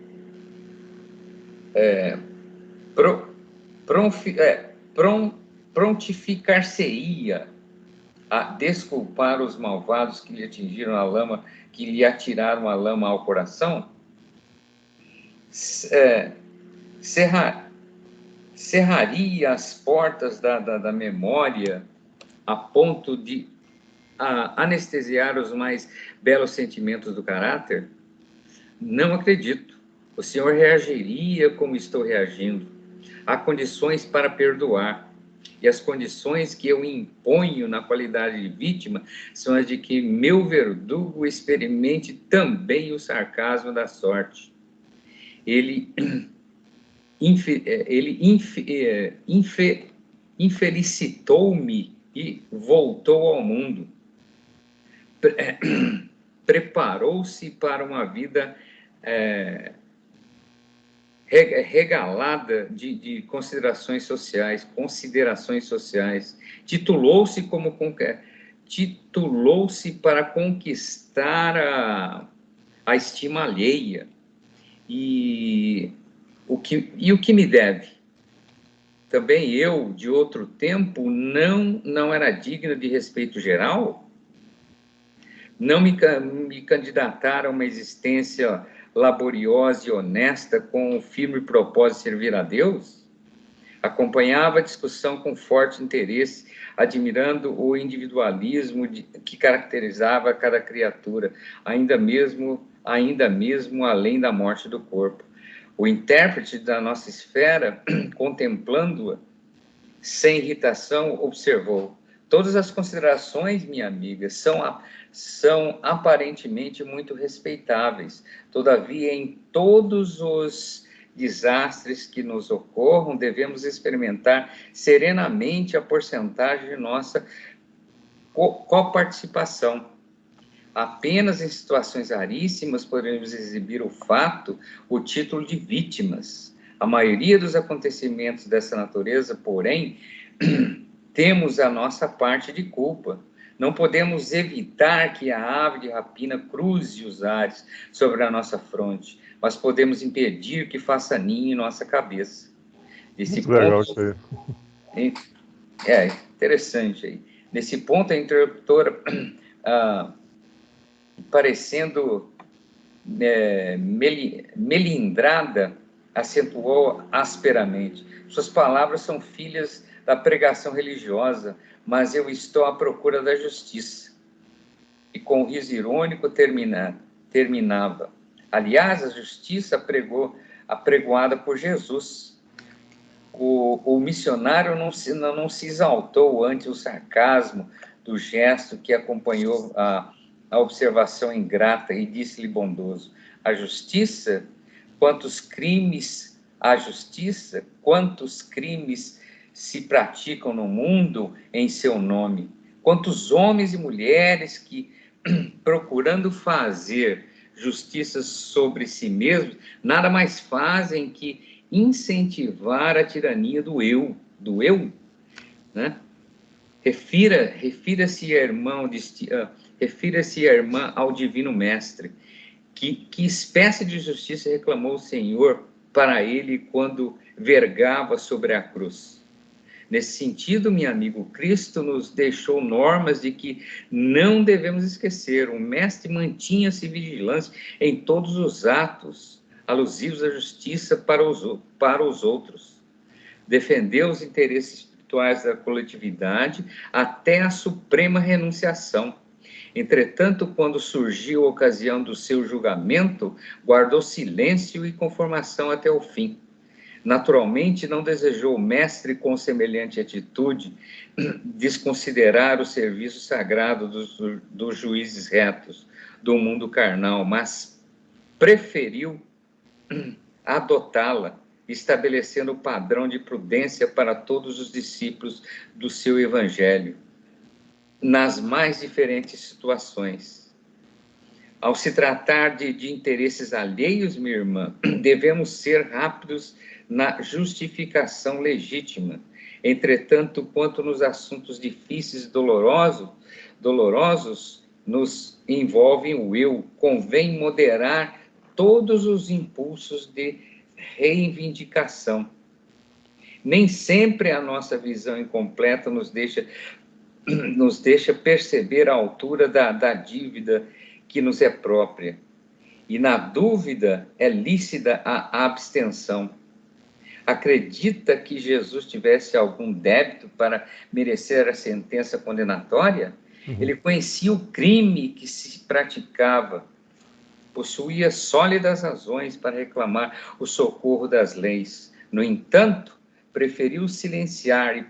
B: Prontificar-se-ia a desculpar os malvados que lhe atingiram a lama, que lhe atiraram a lama ao coração? Cerraria as portas da memória a ponto de anestesiar os mais belos sentimentos do caráter? Não acredito. O senhor reagiria como estou reagindo. Há condições para perdoar. E as condições que eu imponho na qualidade de vítima são as de que meu verdugo experimente também o sarcasmo da sorte. Ele infelicitou-me e voltou ao mundo. Preparou-se para uma vida regalada de considerações sociais, titulou-se para conquistar a estima alheia, e o que me deve? Também eu, de outro tempo, não era digno de respeito geral? Não me candidatar a uma existência laboriosa e honesta com o firme propósito de servir a Deus? Acompanhava a discussão com forte interesse, admirando o individualismo que caracterizava cada criatura, ainda mesmo além da morte do corpo. O intérprete da nossa esfera, contemplando-a, Sem irritação, observou: todas as considerações, minha amiga, são aparentemente muito respeitáveis. Todavia, em todos os desastres que nos ocorram, devemos experimentar serenamente a porcentagem de nossa coparticipação. Apenas em situações raríssimas podemos exibir o título de vítimas. A maioria dos acontecimentos dessa natureza, porém, temos a nossa parte de culpa. Não podemos evitar que a ave de rapina cruze os ares sobre a nossa fronte, mas podemos impedir que faça ninho em nossa cabeça.
A: Muito legal isso aí.
B: É interessante aí. Nesse ponto, a interlocutora, parecendo melindrada, acentuou asperamente: suas palavras são filhas da pregação religiosa, mas eu estou à procura da justiça. E com um riso irônico terminava: aliás, a justiça apregoada por Jesus. O missionário não se exaltou ante o sarcasmo do gesto que acompanhou a observação ingrata e disse-lhe bondoso: a justiça? Quantos crimes se praticam no mundo em seu nome? Quantos homens e mulheres que, procurando fazer justiça sobre si mesmos, nada mais fazem que incentivar a tirania do eu, né? Refira-se a irmã ao divino mestre. Que espécie de justiça reclamou o Senhor para ele quando vergava sobre a cruz? Nesse sentido, meu amigo, Cristo nos deixou normas de que não devemos esquecer. O mestre mantinha-se vigilante em todos os atos alusivos à justiça para os outros. Defendeu os interesses espirituais da coletividade até a suprema renunciação. Entretanto, quando surgiu a ocasião do seu julgamento, guardou silêncio e conformação até o fim. Naturalmente, não desejou o mestre, com semelhante atitude, desconsiderar o serviço sagrado dos juízes retos do mundo carnal, mas preferiu adotá-la, estabelecendo o padrão de prudência para todos os discípulos do seu evangelho, nas mais diferentes situações. Ao se tratar de interesses alheios, minha irmã, devemos ser rápidos na justificação legítima. Entretanto, quanto nos assuntos difíceis e dolorosos nos envolvem o eu, convém moderar todos os impulsos de reivindicação. Nem sempre a nossa visão incompleta nos deixa perceber a altura da dívida que nos é própria. E na dúvida é lícita a abstenção. Acredita que Jesus tivesse algum débito para merecer a sentença condenatória? Ele conhecia o crime que se praticava, possuía sólidas razões para reclamar o socorro das leis. No entanto, preferiu silenciar e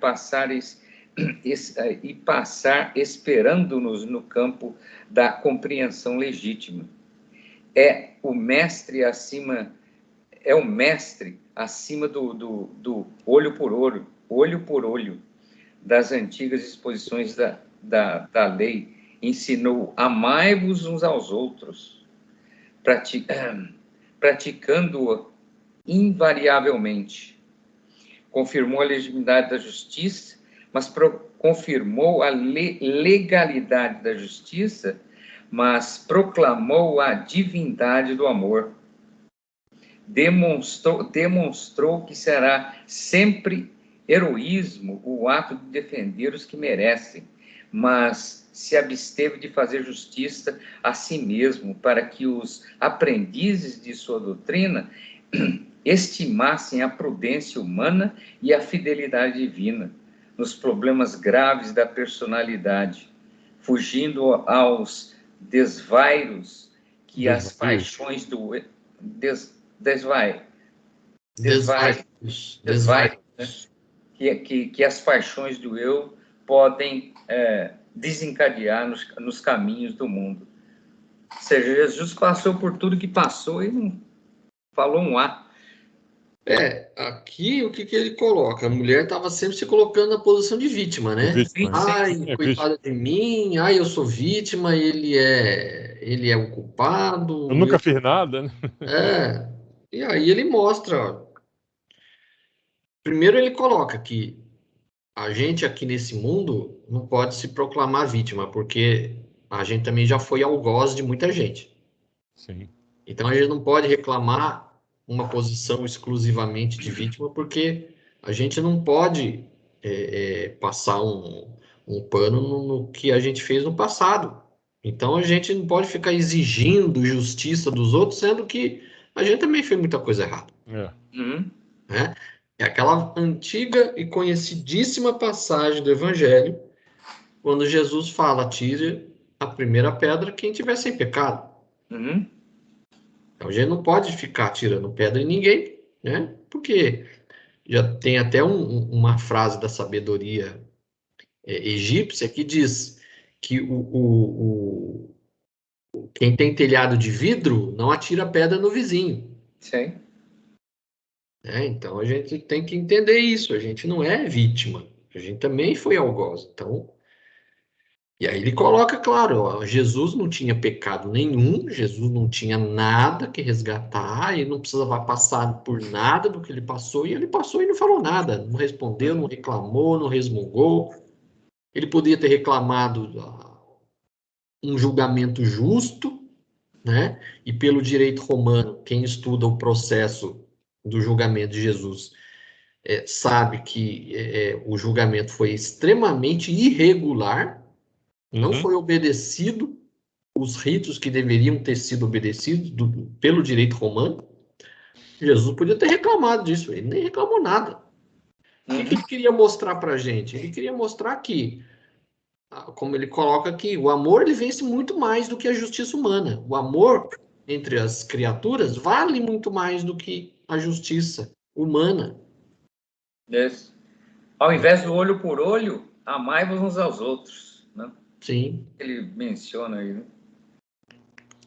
B: passar esperando-nos no campo da compreensão legítima. É o mestre acima do olho por olho, das antigas disposições da lei. Ensinou: amai-vos uns aos outros, praticando-o invariavelmente. Confirmou a legitimidade da justiça, mas confirmou a legalidade da justiça, mas proclamou a divindade do amor. Demonstrou que será sempre heroísmo o ato de defender os que merecem, mas se absteve de fazer justiça a si mesmo, para que os aprendizes de sua doutrina estimassem a prudência humana e a fidelidade divina nos problemas graves da personalidade, fugindo aos desvairos que as paixões do que as paixões do eu podem desencadear nos caminhos do mundo. Ou seja, Jesus passou por tudo que passou e não falou um A.
C: Aqui o que ele coloca? A mulher estava sempre se colocando na posição de vítima, né?
A: Vítima.
C: Ai, coitada de mim, ai, eu sou vítima, ele é o culpado.
A: Eu nunca fiz nada, né?
C: E aí ele mostra, ó. Primeiro ele coloca que a gente aqui nesse mundo não pode se proclamar vítima, porque a gente também já foi algoz de muita gente.
A: Sim.
C: Então a gente não pode reclamar uma posição exclusivamente de vítima, porque a gente não pode passar um pano no que a gente fez no passado. Então a gente não pode ficar exigindo justiça dos outros, sendo que a gente também fez muita coisa errada. Né? É aquela antiga e conhecidíssima passagem do Evangelho, quando Jesus fala: tire a primeira pedra quem tiver sem pecado. Então a gente não pode ficar tirando pedra em ninguém, né? Porque já tem até uma frase da sabedoria egípcia que diz que quem tem telhado de vidro não atira pedra no vizinho.
B: Sim.
C: Então a gente tem que entender isso. A gente não é vítima. A gente também foi algoz. Então, e aí ele coloca, claro, ó, Jesus não tinha pecado nenhum, Jesus não tinha nada que resgatar, ele não precisava passar por nada do que ele passou, e ele passou e não falou nada, não respondeu, não reclamou, não resmungou. Ele podia ter reclamado um julgamento justo, né? E pelo direito romano, quem estuda o processo do julgamento de Jesus sabe que o julgamento foi extremamente irregular, não foi obedecido os ritos que deveriam ter sido obedecidos pelo direito romano. Jesus podia ter reclamado disso, ele nem reclamou nada. O que ele queria mostrar para a gente? Ele queria mostrar que, como ele coloca aqui, o amor ele vence muito mais do que a justiça humana. O amor entre as criaturas vale muito mais do que a justiça humana.
B: Isso. Ao invés do olho por olho, amai-vos uns aos outros, né?
C: Sim.
B: Ele menciona aí, né?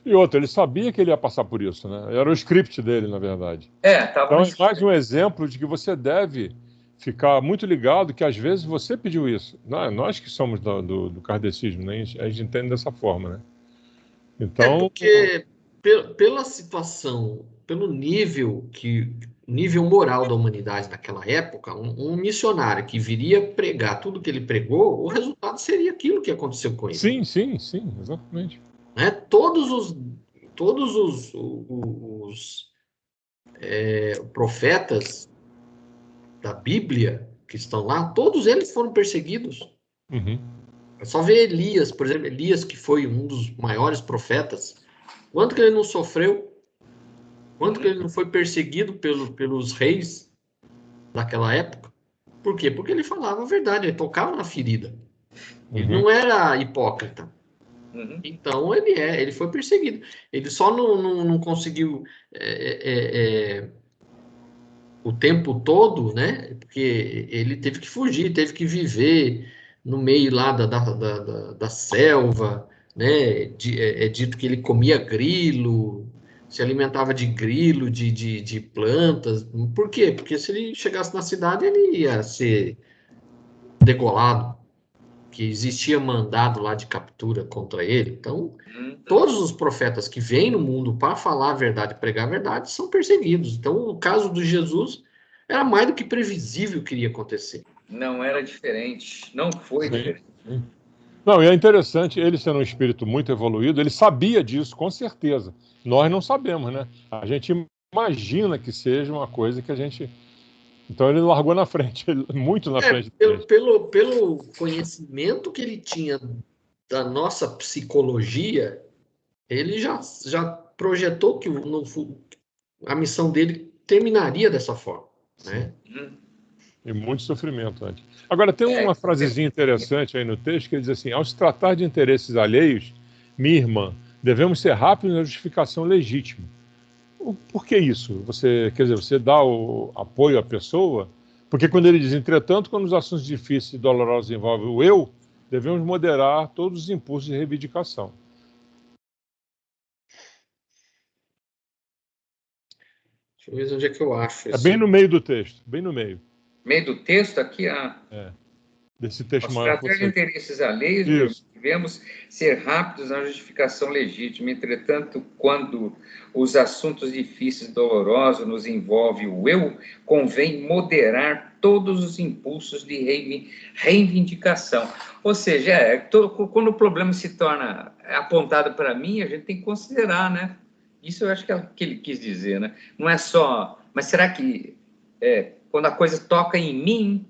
A: E outra, ele sabia que ele ia passar por isso, né? Era o script dele, na verdade.
B: Tava
A: então é mais um exemplo de que você deve ficar muito ligado que às vezes você pediu isso. Nós que somos do kardecismo, né? A gente entende dessa forma, né? Então...
C: porque pela situação, pelo nível moral da humanidade naquela época, um missionário que viria pregar tudo que ele pregou, o resultado seria aquilo que aconteceu com ele.
A: Sim, exatamente.
C: Né? Todos os profetas da Bíblia que estão lá, todos eles foram perseguidos. É só ver Elias, por exemplo, Elias, que foi um dos maiores profetas, quanto que ele não sofreu? Quanto que ele não foi perseguido pelos reis daquela época? Por quê? Porque ele falava a verdade, ele tocava na ferida. Ele não era hipócrita. Então ele foi perseguido. Ele só não conseguiu o tempo todo, né? Porque ele teve que fugir, teve que viver no meio lá da selva, né? É dito que ele comia grilo, se alimentava de grilo, de plantas. Por quê? Porque se ele chegasse na cidade, ele ia ser degolado, que existia mandado lá de captura contra ele. Então, todos os profetas que vêm no mundo para falar a verdade, pregar a verdade, são perseguidos. Então, o caso de Jesus era mais do que previsível que iria acontecer.
B: Não era diferente, não foi diferente.
A: Não, e é interessante, ele sendo um espírito muito evoluído, ele sabia disso, com certeza. Nós não sabemos, né? A gente imagina que seja uma coisa que a gente... Então ele largou na frente, muito na frente.
C: Pelo conhecimento que ele tinha da nossa psicologia, ele já projetou que a missão dele terminaria dessa forma, né?
A: E muito sofrimento antes. Agora, tem uma frasezinha interessante aí no texto que ele diz assim: ao se tratar de interesses alheios, minha irmã, devemos ser rápidos na justificação legítima. Por que isso? Você dá o apoio à pessoa Porque quando ele diz, entretanto, quando os assuntos difíceis e dolorosos envolvem o eu, devemos moderar todos os impulsos de reivindicação.
C: Deixa eu ver onde é que eu acho
A: É
C: isso.
A: bem no meio do texto, bem no meio.
B: Meio do texto aqui,
A: Desse texto
B: aos
A: maior.
B: tratar de interesses alheios,
A: Isso.
B: devemos ser rápidos na justificação legítima. Entretanto, quando os assuntos difíceis e dolorosos nos envolvem o eu, convém moderar todos os impulsos de reivindicação. Ou seja, quando o problema se torna apontado para mim, a gente tem que considerar, né? Isso eu acho que é o que ele quis dizer, né? Não é só... Mas será que quando a coisa toca em mim,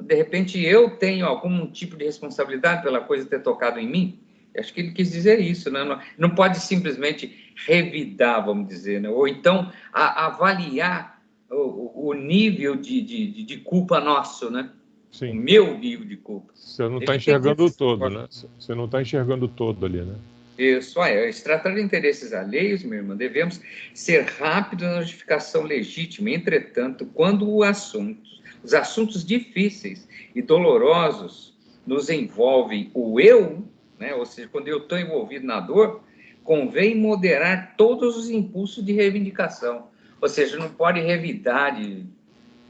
B: de repente eu tenho algum tipo de responsabilidade pela coisa ter tocado em mim? Acho que ele quis dizer isso, né? Não pode simplesmente revidar, vamos dizer, né? Ou então avaliar o nível de culpa nosso, né?
A: Sim.
B: O meu nível de culpa.
A: Você não está enxergando o todo, né? Você não está enxergando o todo ali, né?
B: Isso, se tratar de interesses alheios, minha irmã, devemos ser rápidos na justificação legítima. Entretanto, quando os assuntos difíceis e dolorosos nos envolvem o eu, né? Ou seja, quando eu estou envolvido na dor, convém moderar todos os impulsos de reivindicação. Ou seja, não pode revidar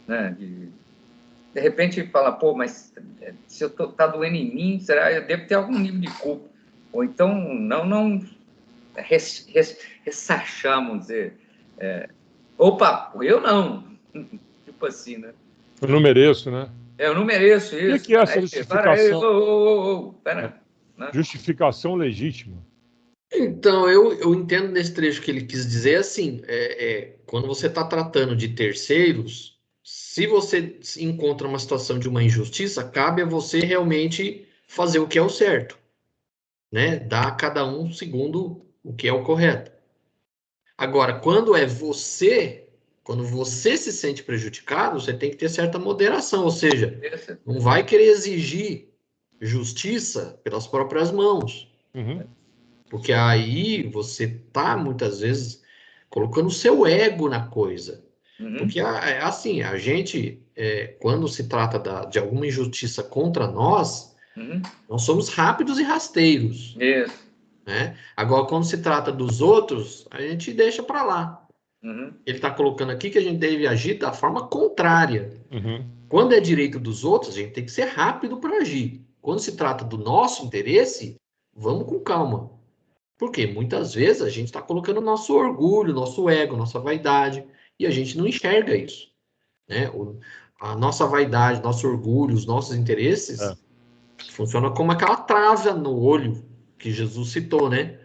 B: né, de repente falar, pô, mas se eu tá doendo em mim, será eu devo ter algum nível de culpa? Ou então não ressachar, vamos dizer, opa, eu não, tipo assim, né?
A: Eu não mereço, né?
B: Eu não mereço isso.
A: O que é essa justificação?
B: Pera. Né?
A: Justificação legítima.
C: Então, eu entendo nesse trecho que ele quis dizer assim, quando você está tratando de terceiros, se você encontra uma situação de uma injustiça, cabe a você realmente fazer o que é o certo, né? Dar a cada um segundo o que é o correto. Agora, quando você se sente prejudicado, você tem que ter certa moderação, ou seja, não vai querer exigir justiça pelas próprias mãos.
A: Uhum.
C: Porque aí você está, muitas vezes, colocando o seu ego na coisa.
B: Uhum.
C: Porque, assim, a gente, quando se trata de alguma injustiça contra nós, nós somos rápidos e rasteiros.
B: Isso.
C: Né? Agora, quando se trata dos outros, a gente deixa para lá. Ele está colocando aqui que a gente deve agir da forma contrária. Quando é direito dos outros, a gente tem que ser rápido para agir. Quando se trata do nosso interesse, vamos com calma. Porque muitas vezes a gente está colocando nosso orgulho, nosso ego, nossa vaidade, e a gente não enxerga isso. Né? A nossa vaidade, nosso orgulho, os nossos interesses, funciona como aquela trava no olho que Jesus citou, né?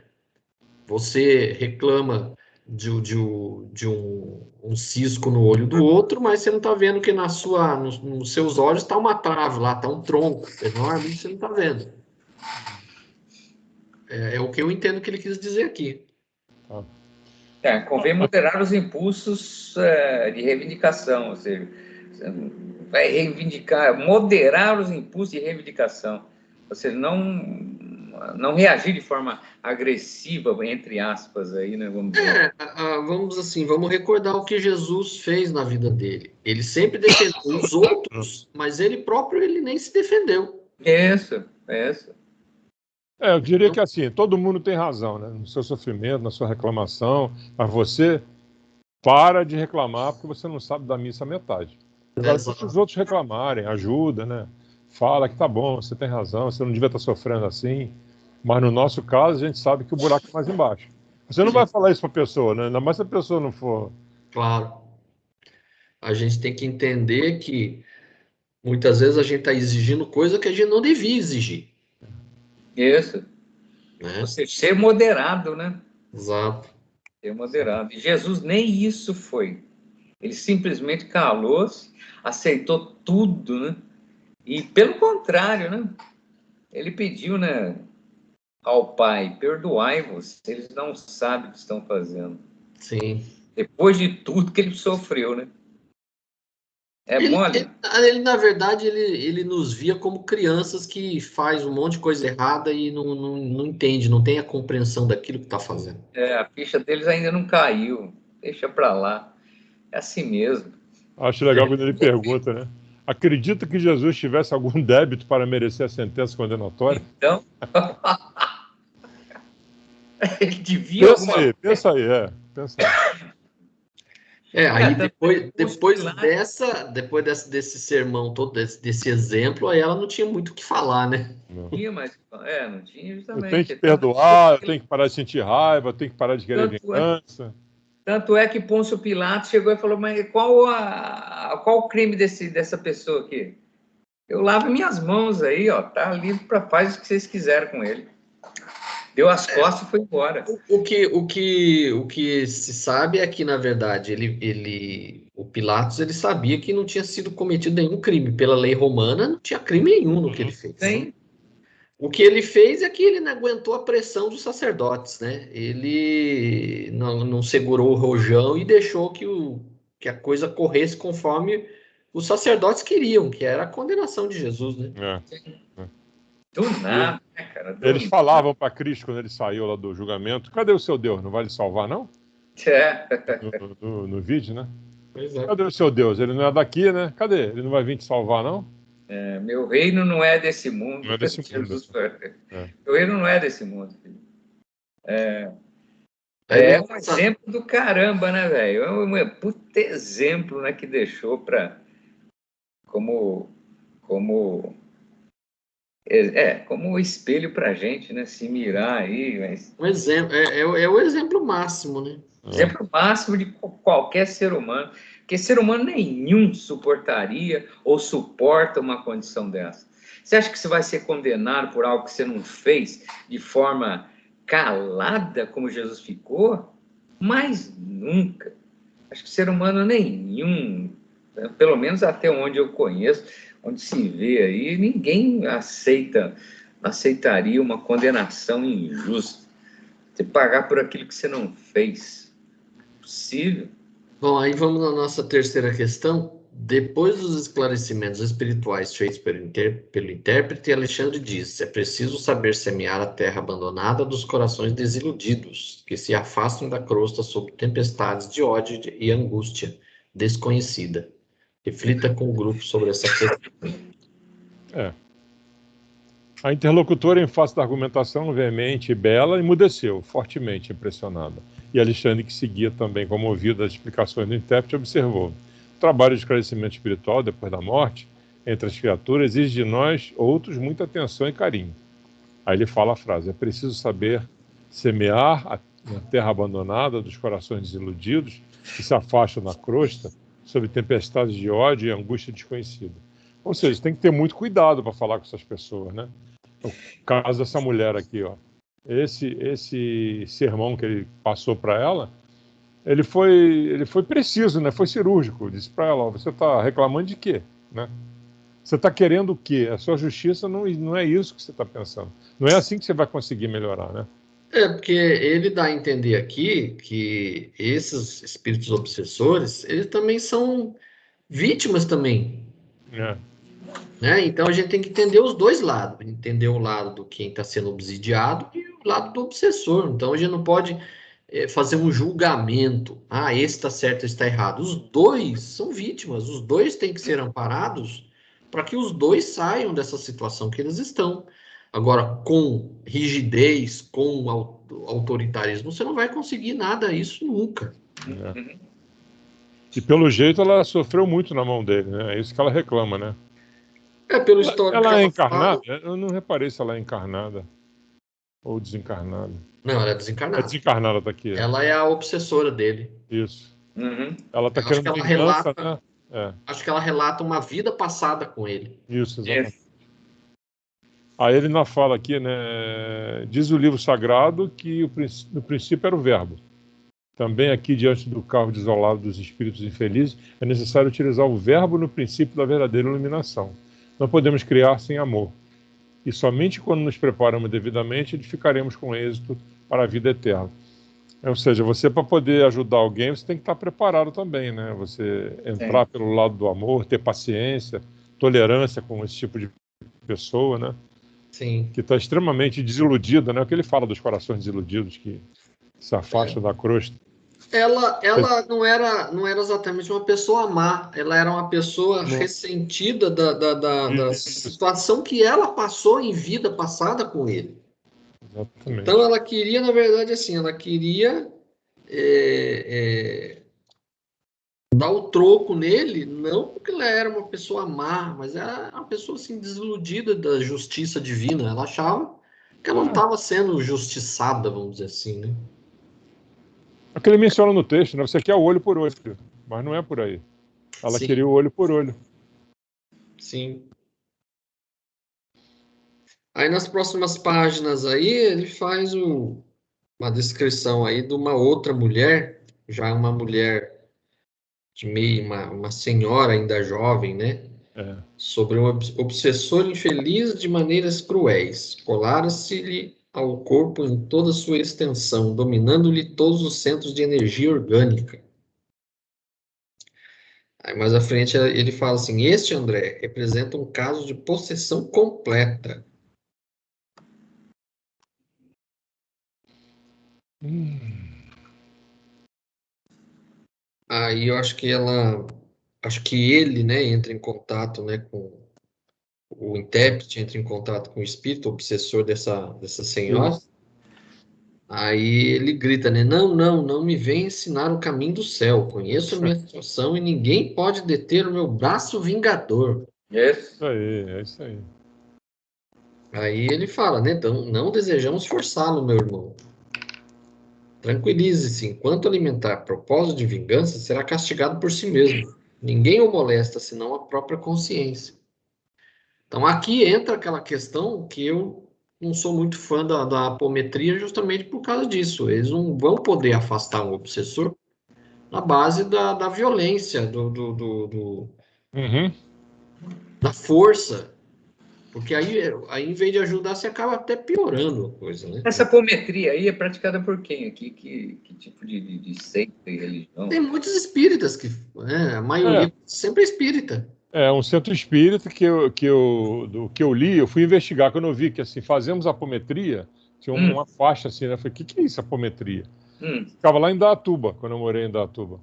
C: Você reclama de um cisco no olho do outro, mas você não está vendo que nos seus olhos está uma trave lá, está um tronco enorme, e você não está vendo. É o que eu entendo que ele quis dizer aqui.
B: Convém moderar os impulsos de reivindicação, ou seja, vai reivindicar, moderar os impulsos de reivindicação, ou seja, não reagir de forma agressiva, entre aspas, aí, né? Vamos dizer.
C: Vamos recordar o que Jesus fez na vida dele. Ele sempre defendeu os outros, mas ele próprio ele nem se defendeu.
B: Isso.
A: Eu diria que assim, todo mundo tem razão, né? No seu sofrimento, na sua reclamação, mas você para de reclamar porque você não sabe da missa a metade. Agora, se os outros reclamarem, ajuda, né? Fala que tá bom, você tem razão, você não devia estar sofrendo assim, mas no nosso caso a gente sabe que o buraco é mais embaixo. Você não vai falar isso para a pessoa, né? Ainda mais se a pessoa não for...
C: Claro. A gente tem que entender que muitas vezes a gente está exigindo coisa que a gente não devia exigir.
B: Isso.
C: Né?
B: Ou seja, ser moderado, né?
C: Exato.
B: Ser moderado. E Jesus nem isso foi. Ele simplesmente calou-se, aceitou tudo, né? E, pelo contrário, né? Ele pediu, né, ao Pai, perdoai-vos, eles não sabem o que estão fazendo.
C: Sim.
B: Depois de tudo que ele sofreu, né? Mole?
C: Ele, na verdade, ele nos via como crianças que faz um monte de coisa errada e não entende, não tem a compreensão daquilo que está fazendo.
B: A ficha deles ainda não caiu. Deixa para lá. É assim mesmo.
A: Acho legal quando ele pergunta, né? Acredita que Jesus tivesse algum débito para merecer a sentença condenatória?
B: Então, ele devia alguma coisa.
A: Pensa aí.
C: Aí
B: tanto
C: depois desse sermão todo, desse exemplo, aí ela não tinha muito o que falar, né?
A: Não.
B: tinha, mas não tinha
A: Eu
B: justamente.
A: tenho que perdoar, eu tenho que parar de sentir raiva, eu tenho que parar de querer vingança.
B: Tanto é que Pôncio Pilatos chegou e falou, mas qual o crime dessa pessoa aqui? Eu lavo minhas mãos aí, ó, tá livre para fazer o que vocês quiserem com ele. Deu as costas e foi embora.
C: O que se sabe é que, na verdade, o Pilatos ele sabia que não tinha sido cometido nenhum crime. Pela lei romana, não tinha crime nenhum no que ele fez.
B: Sim.
C: O que ele fez é que ele não aguentou a pressão dos sacerdotes, né? Ele não segurou o rojão e deixou que a coisa corresse conforme os sacerdotes queriam, que era a condenação de Jesus, né?
B: Do nada, né, cara?
A: Eles falavam para Cristo quando ele saiu lá do julgamento: cadê o seu Deus? Não vai lhe salvar, não? No vídeo, né?
C: Pois é.
A: Cadê o seu Deus? Ele não é daqui, né? Cadê? Ele não vai vir te salvar, não?
B: Meu reino não é desse mundo.
A: Não é desse mundo.
B: Jesus Meu reino não é desse mundo, filho. Um exemplo do caramba, né, velho? É um puta exemplo, né, que deixou para como espelho para a gente, né, se mirar aí. Mas...
C: Um exemplo, é o exemplo máximo, né?
B: Exemplo máximo de qualquer ser humano, porque ser humano nenhum suportaria ou suporta uma condição dessa. Você acha que você vai ser condenado por algo que você não fez de forma calada, como Jesus ficou? Mas nunca. Acho que ser humano nenhum, pelo menos até onde eu conheço, onde se vê aí, ninguém aceitaria uma condenação injusta. Você pagar por aquilo que você não fez. Possível.
C: Bom, aí vamos na nossa terceira questão. Depois dos esclarecimentos espirituais feitos pelo intérprete, Alexandre diz: é preciso saber semear a terra abandonada dos corações desiludidos, que se afastam da crosta sob tempestades de ódio e angústia desconhecida. Reflita com o grupo sobre essa questão.
A: A interlocutora, em face da argumentação veemente e bela, emudeceu, fortemente impressionada. E Alexandre, que seguia também comovido das explicações do intérprete, observou: o trabalho de esclarecimento espiritual depois da morte, entre as criaturas, exige de nós, outros, muita atenção e carinho. Aí ele fala a frase: é preciso saber semear na terra abandonada dos corações desiludidos, que se afastam da crosta, sob tempestades de ódio e angústia desconhecida. Ou seja, tem que ter muito cuidado para falar com essas pessoas, né? O caso dessa mulher aqui, ó. Esse sermão que ele passou para ela, ele foi preciso, né? Foi cirúrgico. Disse para ela: ó, você está reclamando de quê, né? Você está querendo o quê? A sua justiça não é isso que você está pensando. Não é assim que você vai conseguir melhorar, né?
C: Porque ele dá a entender aqui que esses espíritos obsessores, eles também são vítimas também. Né? Então a gente tem que entender os dois lados, entender o lado do quem está sendo obsidiado e o lado do obsessor. Então a gente não pode fazer um julgamento, esse está certo, esse está errado. Os dois são vítimas, os dois têm que ser amparados para que os dois saiam dessa situação que eles estão. Agora, com rigidez, com autoritarismo, você não vai conseguir nada isso nunca.
A: E pelo jeito ela sofreu muito na mão dele, né? É isso que ela reclama, né?
C: Pelo histórico
A: ela
C: que
A: é encarnada?
C: fala...
A: Eu não reparei se ela é encarnada ou desencarnada.
C: Não, ela é desencarnada.
A: É desencarnada, tá aqui.
C: Ela é a obsessora dele.
A: Isso. Ela tá querendo vingança,
C: relata,
A: né?
C: Acho que ela relata uma vida passada com ele.
A: Isso, exatamente. Aí ele ainda fala aqui, né? Diz o livro sagrado que no princípio era o verbo. Também aqui, diante do carro desolado dos espíritos infelizes, é necessário utilizar o verbo no princípio da verdadeira iluminação. Não podemos criar sem amor. E somente quando nos preparamos devidamente, edificaremos com êxito para a vida eterna. Ou seja, você, para poder ajudar alguém, você tem que estar preparado também, né? Você entrar pelo lado do amor, ter paciência, tolerância com esse tipo de pessoa, né?
C: Sim.
A: Que está extremamente desiludida, né? O que ele fala dos corações desiludidos, que se afastam da crosta.
C: Ela não era exatamente uma pessoa má, ela era uma pessoa ressentida da situação que ela passou em vida passada com ele.
A: Exatamente.
C: Então ela queria, na verdade, assim, ela queria dar o troco nele, não porque ela era uma pessoa má, mas era uma pessoa assim, desiludida da justiça divina. Ela achava que ela não estava sendo justiçada, vamos dizer assim, né?
A: É o que ele menciona no texto, né? Você quer o olho por olho, mas não é por aí. Ela
C: Sim.
A: queria o olho por olho.
C: Sim. Aí nas próximas páginas aí ele faz uma descrição aí de uma outra mulher, já uma mulher de meio, uma senhora ainda jovem, né?
A: É.
C: Sobre um obsessor infeliz de maneiras cruéis, colara-se-lhe ao corpo em toda sua extensão, dominando-lhe todos os centros de energia orgânica. Aí mais à frente ele fala assim: este, André, representa um caso de possessão completa. Aí eu acho que ele, né, entra em contato, né, com o intérprete, entra em contato com o espírito obsessor dessa senhora. Aí ele grita, né, não me vem ensinar o caminho do céu. Conheço a minha situação e ninguém pode deter o meu braço vingador.
B: Isso.
A: É isso aí.
C: Aí ele fala, né, então não desejamos forçá-lo, meu irmão. Tranquilize-se, enquanto alimentar propósito de vingança, será castigado por si mesmo. Ninguém o molesta, senão a própria consciência. Então, aqui entra aquela questão que eu não sou muito fã da apometria justamente por causa disso. Eles não vão poder afastar um obsessor na base da violência,
A: Uhum.
C: da força. Porque aí, em vez de ajudar, você acaba até piorando a coisa, né?
B: Essa apometria aí é praticada por quem aqui? Que tipo de seita e religião?
C: Tem muitos espíritas a maioria sempre é espírita.
A: É um centro espírita do que eu li, eu fui investigar quando eu vi que assim, fazemos apometria, tinha uma faixa assim, né? Eu falei, o que é isso, apometria? Ficava lá em Indaiatuba, quando eu morei em Indaiatuba.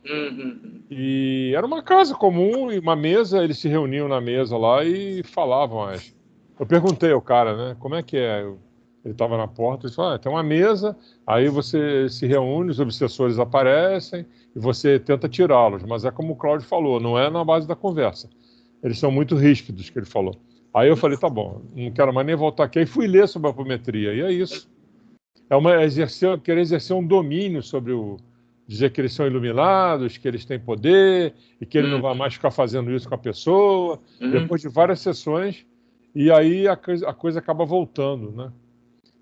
A: E era uma casa comum e uma mesa, eles se reuniam na mesa lá e falavam. Eu perguntei ao cara, né, como é que é? Ele estava na porta, ele falou, tem uma mesa, aí você se reúne, os obsessores aparecem e você tenta tirá-los, mas é como o Cláudio falou, não é na base da conversa. Eles são muito ríspidos, que ele falou. Aí eu falei, tá bom, não quero mais nem voltar aqui. Aí fui ler sobre a apometria, e é isso. Querer exercer um domínio sobre dizer que eles são iluminados, que eles têm poder, e que ele não vai mais ficar fazendo isso com a pessoa. Depois de várias sessões, e aí a coisa acaba voltando, né?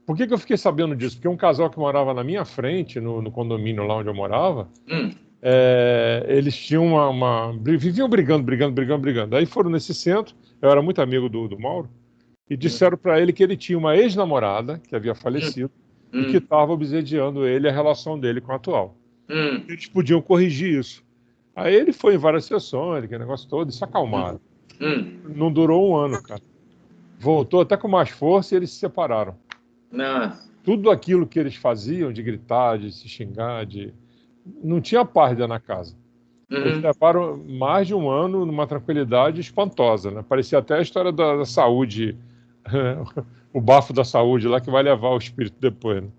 A: Por que eu fiquei sabendo disso? Porque um casal que morava na minha frente, no condomínio lá onde eu morava, eles tinham viviam brigando. Aí foram nesse centro, eu era muito amigo do Mauro, e disseram para ele que ele tinha uma ex-namorada, que havia falecido, e que estava obsediando ele, a relação dele com a atual. Eles podiam corrigir isso. Aí ele foi em várias sessões, aquele negócio todo, e se acalmaram. Não durou um ano, cara. Voltou até com mais força e eles se separaram.
B: Nossa.
A: Tudo aquilo que eles faziam, de gritar, de se xingar, não tinha paz dentro da casa. Eles levaram mais de um ano numa tranquilidade espantosa, né? Parecia até a história da saúde, o bafo da saúde lá que vai levar o espírito depois, né?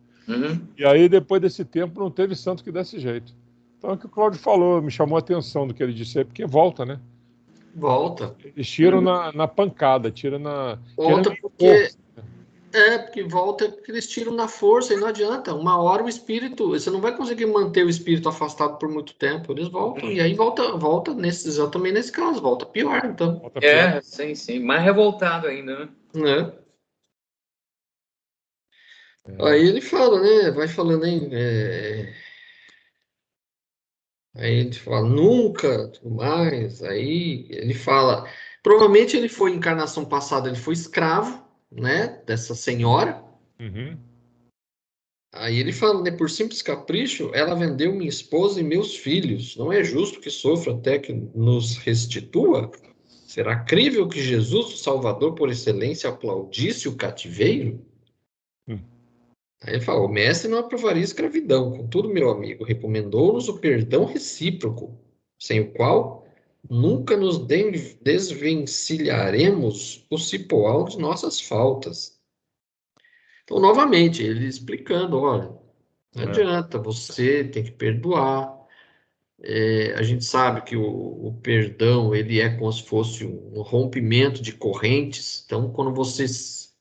A: E aí, depois desse tempo, não teve santo que desse jeito. Então, é o que o Cláudio falou, me chamou a atenção do que ele disse aí, porque volta, né?
C: Volta.
A: Eles tiram na pancada, tiram na...
C: Volta porque volta porque eles tiram na força e não adianta. Uma hora o espírito, você não vai conseguir manter o espírito afastado por muito tempo. Eles voltam e aí volta também nesse caso, volta pior, então.
A: Volta pior.
B: Sim, mais revoltado ainda, né?
C: Aí ele fala, né? Vai falando, hein? Aí ele fala, nunca, tudo mais. Aí ele fala, provavelmente ele foi, encarnação passada, ele foi escravo, né? Dessa senhora. Aí ele fala, né? Por simples capricho, ela vendeu minha esposa e meus filhos. Não é justo que sofra até que nos restitua? Será crível que Jesus, o Salvador por excelência, aplaudisse o cativeiro? Aí ele fala, o mestre não aprovaria escravidão, contudo, meu amigo, recomendou-nos o perdão recíproco, sem o qual nunca nos desvencilharemos o cipoal de nossas faltas. Então, novamente, ele explicando, olha, não adianta, você tem que perdoar. A gente sabe que o perdão, ele é como se fosse um rompimento de correntes. Então, quando você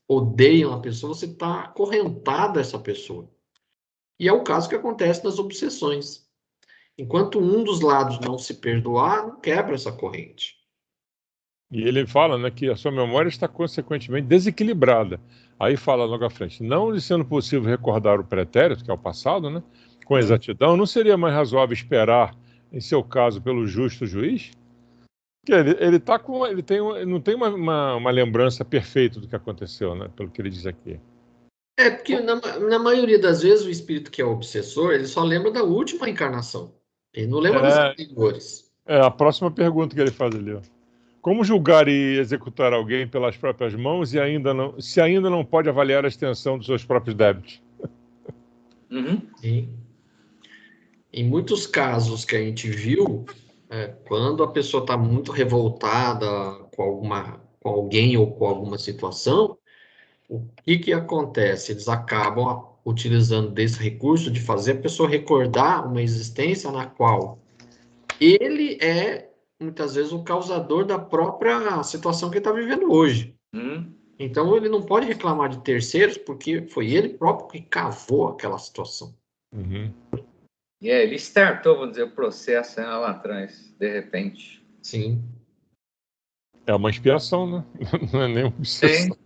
C: odeia uma pessoa, você está acorrentado a essa pessoa. E é o caso que acontece nas obsessões. Enquanto um dos lados não se perdoar, não quebra essa corrente.
A: E ele fala, né, que a sua memória está consequentemente desequilibrada. Aí fala logo à frente, não lhe sendo possível recordar o pretérito, que é o passado, né, com exatidão, não seria mais razoável esperar, em seu caso, pelo justo juiz? Porque ele tá com, ele não tem uma lembrança perfeita do que aconteceu, né, pelo que ele diz aqui.
C: Porque na maioria das vezes o espírito que é o obsessor, ele só lembra da última encarnação. Ele não lembra das anteriores.
A: É a próxima pergunta que ele faz ali, ó. Como julgar e executar alguém pelas próprias mãos se ainda não pode avaliar a extensão dos seus próprios débitos?
C: Sim. Em muitos casos que a gente viu, quando a pessoa está muito revoltada com alguém ou com alguma situação, o que acontece? Eles acabam utilizando desse recurso de fazer a pessoa recordar uma existência na qual ele é, muitas vezes, o causador da própria situação que ele está vivendo hoje. Então, ele não pode reclamar de terceiros, porque foi ele próprio que cavou aquela situação.
B: Ele startou, vamos dizer, o processo lá atrás, de repente.
C: Sim.
A: É uma inspiração, né? Não é nem uma obsessão.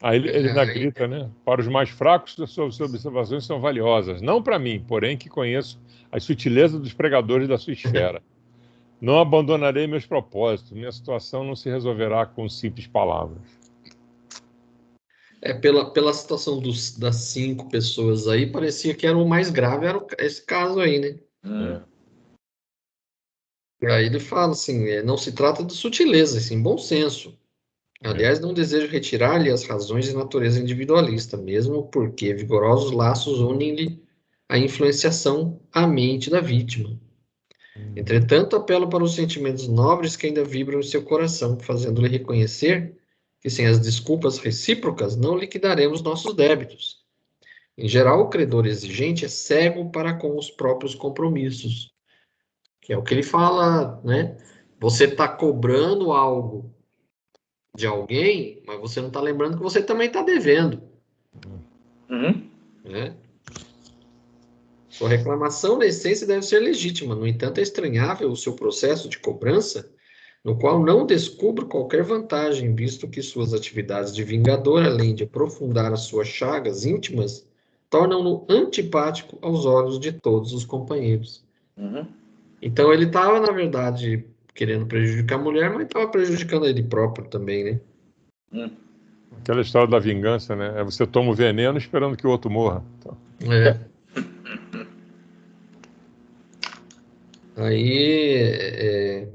A: Aí ele ainda grita, né? Para os mais fracos, suas observações são valiosas. Não para mim, porém, que conheço as sutilezas dos pregadores da sua esfera. Não abandonarei meus propósitos. Minha situação não se resolverá com simples palavras.
C: Pela situação das 5 pessoas aí, parecia que era o mais grave, era esse caso aí, né? Aí ele fala assim, não se trata de sutileza, sim, bom senso. Aliás, não desejo retirar-lhe as razões de natureza individualista, mesmo porque vigorosos laços unem-lhe a influenciação à mente da vítima. Entretanto, apelo para os sentimentos nobres que ainda vibram em seu coração, fazendo-lhe reconhecer que sem as desculpas recíprocas não liquidaremos nossos débitos. Em geral, o credor exigente é cego para com os próprios compromissos, que é o que ele fala, né? Você está cobrando algo de alguém, mas você não está lembrando que você também está devendo. Né? Sua reclamação, na essência, deve ser legítima. No entanto, é estranhável o seu processo de cobrança, no qual não descubro qualquer vantagem, visto que suas atividades de vingador, além de aprofundar as suas chagas íntimas, tornam-no antipático aos olhos de todos os companheiros. Então, ele estava, na verdade, querendo prejudicar a mulher, mas estava prejudicando ele próprio também, né?
A: Aquela história da vingança, né? Você toma o veneno esperando que o outro morra. Então.
C: Aí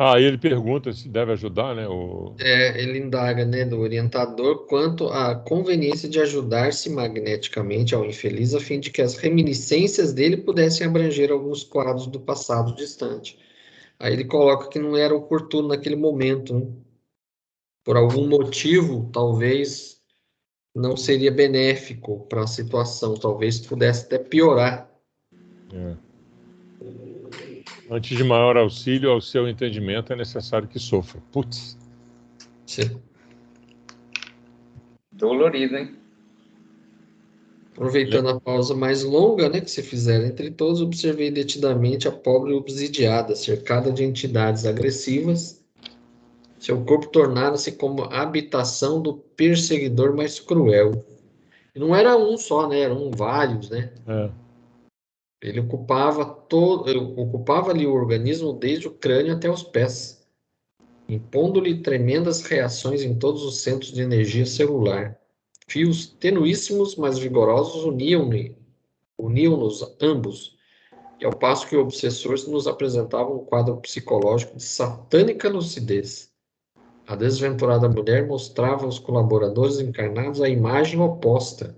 A: Aí ele pergunta se deve ajudar, né?
C: ele indaga, né, do orientador quanto à conveniência de ajudar-se magneticamente ao infeliz a fim de que as reminiscências dele pudessem abranger alguns quadros do passado distante. Aí ele coloca que não era oportuno naquele momento, né? Por algum motivo, talvez não seria benéfico para a situação, talvez pudesse até piorar.
A: Antes de maior auxílio ao seu entendimento, é necessário que sofra. Putz.
C: Sim.
B: Dolorido, hein?
C: Aproveitando a pausa mais longa, né, que se fizer entre todos, observei detidamente a pobre obsidiada, cercada de entidades agressivas. Seu corpo tornara-se como a habitação do perseguidor mais cruel. E não era um só, né? Eram vários, né? Ele ocupava ali o organismo desde o crânio até os pés, impondo-lhe tremendas reações em todos os centros de energia celular. Fios tenuíssimos, mas vigorosos uniam-nos ambos, E ao passo que o obsessor nos apresentava um quadro psicológico de satânica lucidez. A desventurada mulher mostrava aos colaboradores encarnados a imagem oposta,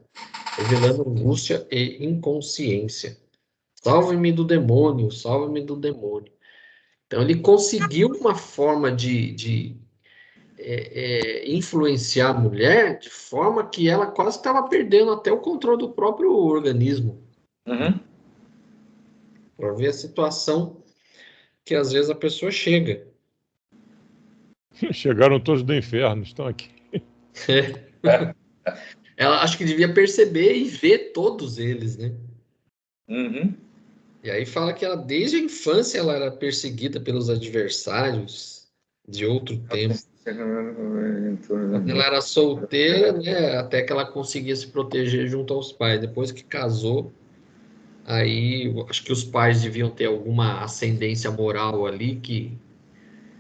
C: revelando angústia e inconsciência. Salve-me do demônio, salve-me do demônio. Então, ele conseguiu uma forma de influenciar a mulher de forma que ela quase estava perdendo até o controle do próprio organismo.
B: Uhum.
C: Para ver a situação que às vezes a pessoa chega.
A: Chegaram todos do inferno, estão aqui.
C: Ela acho que devia perceber e ver todos eles, né?
B: Uhum.
C: E aí fala que ela, desde a infância, ela era perseguida pelos adversários de outro tempo. Quando ela era solteira, né, até que ela conseguia se proteger junto aos pais. Depois que casou, aí acho que os pais deviam ter alguma ascendência moral ali que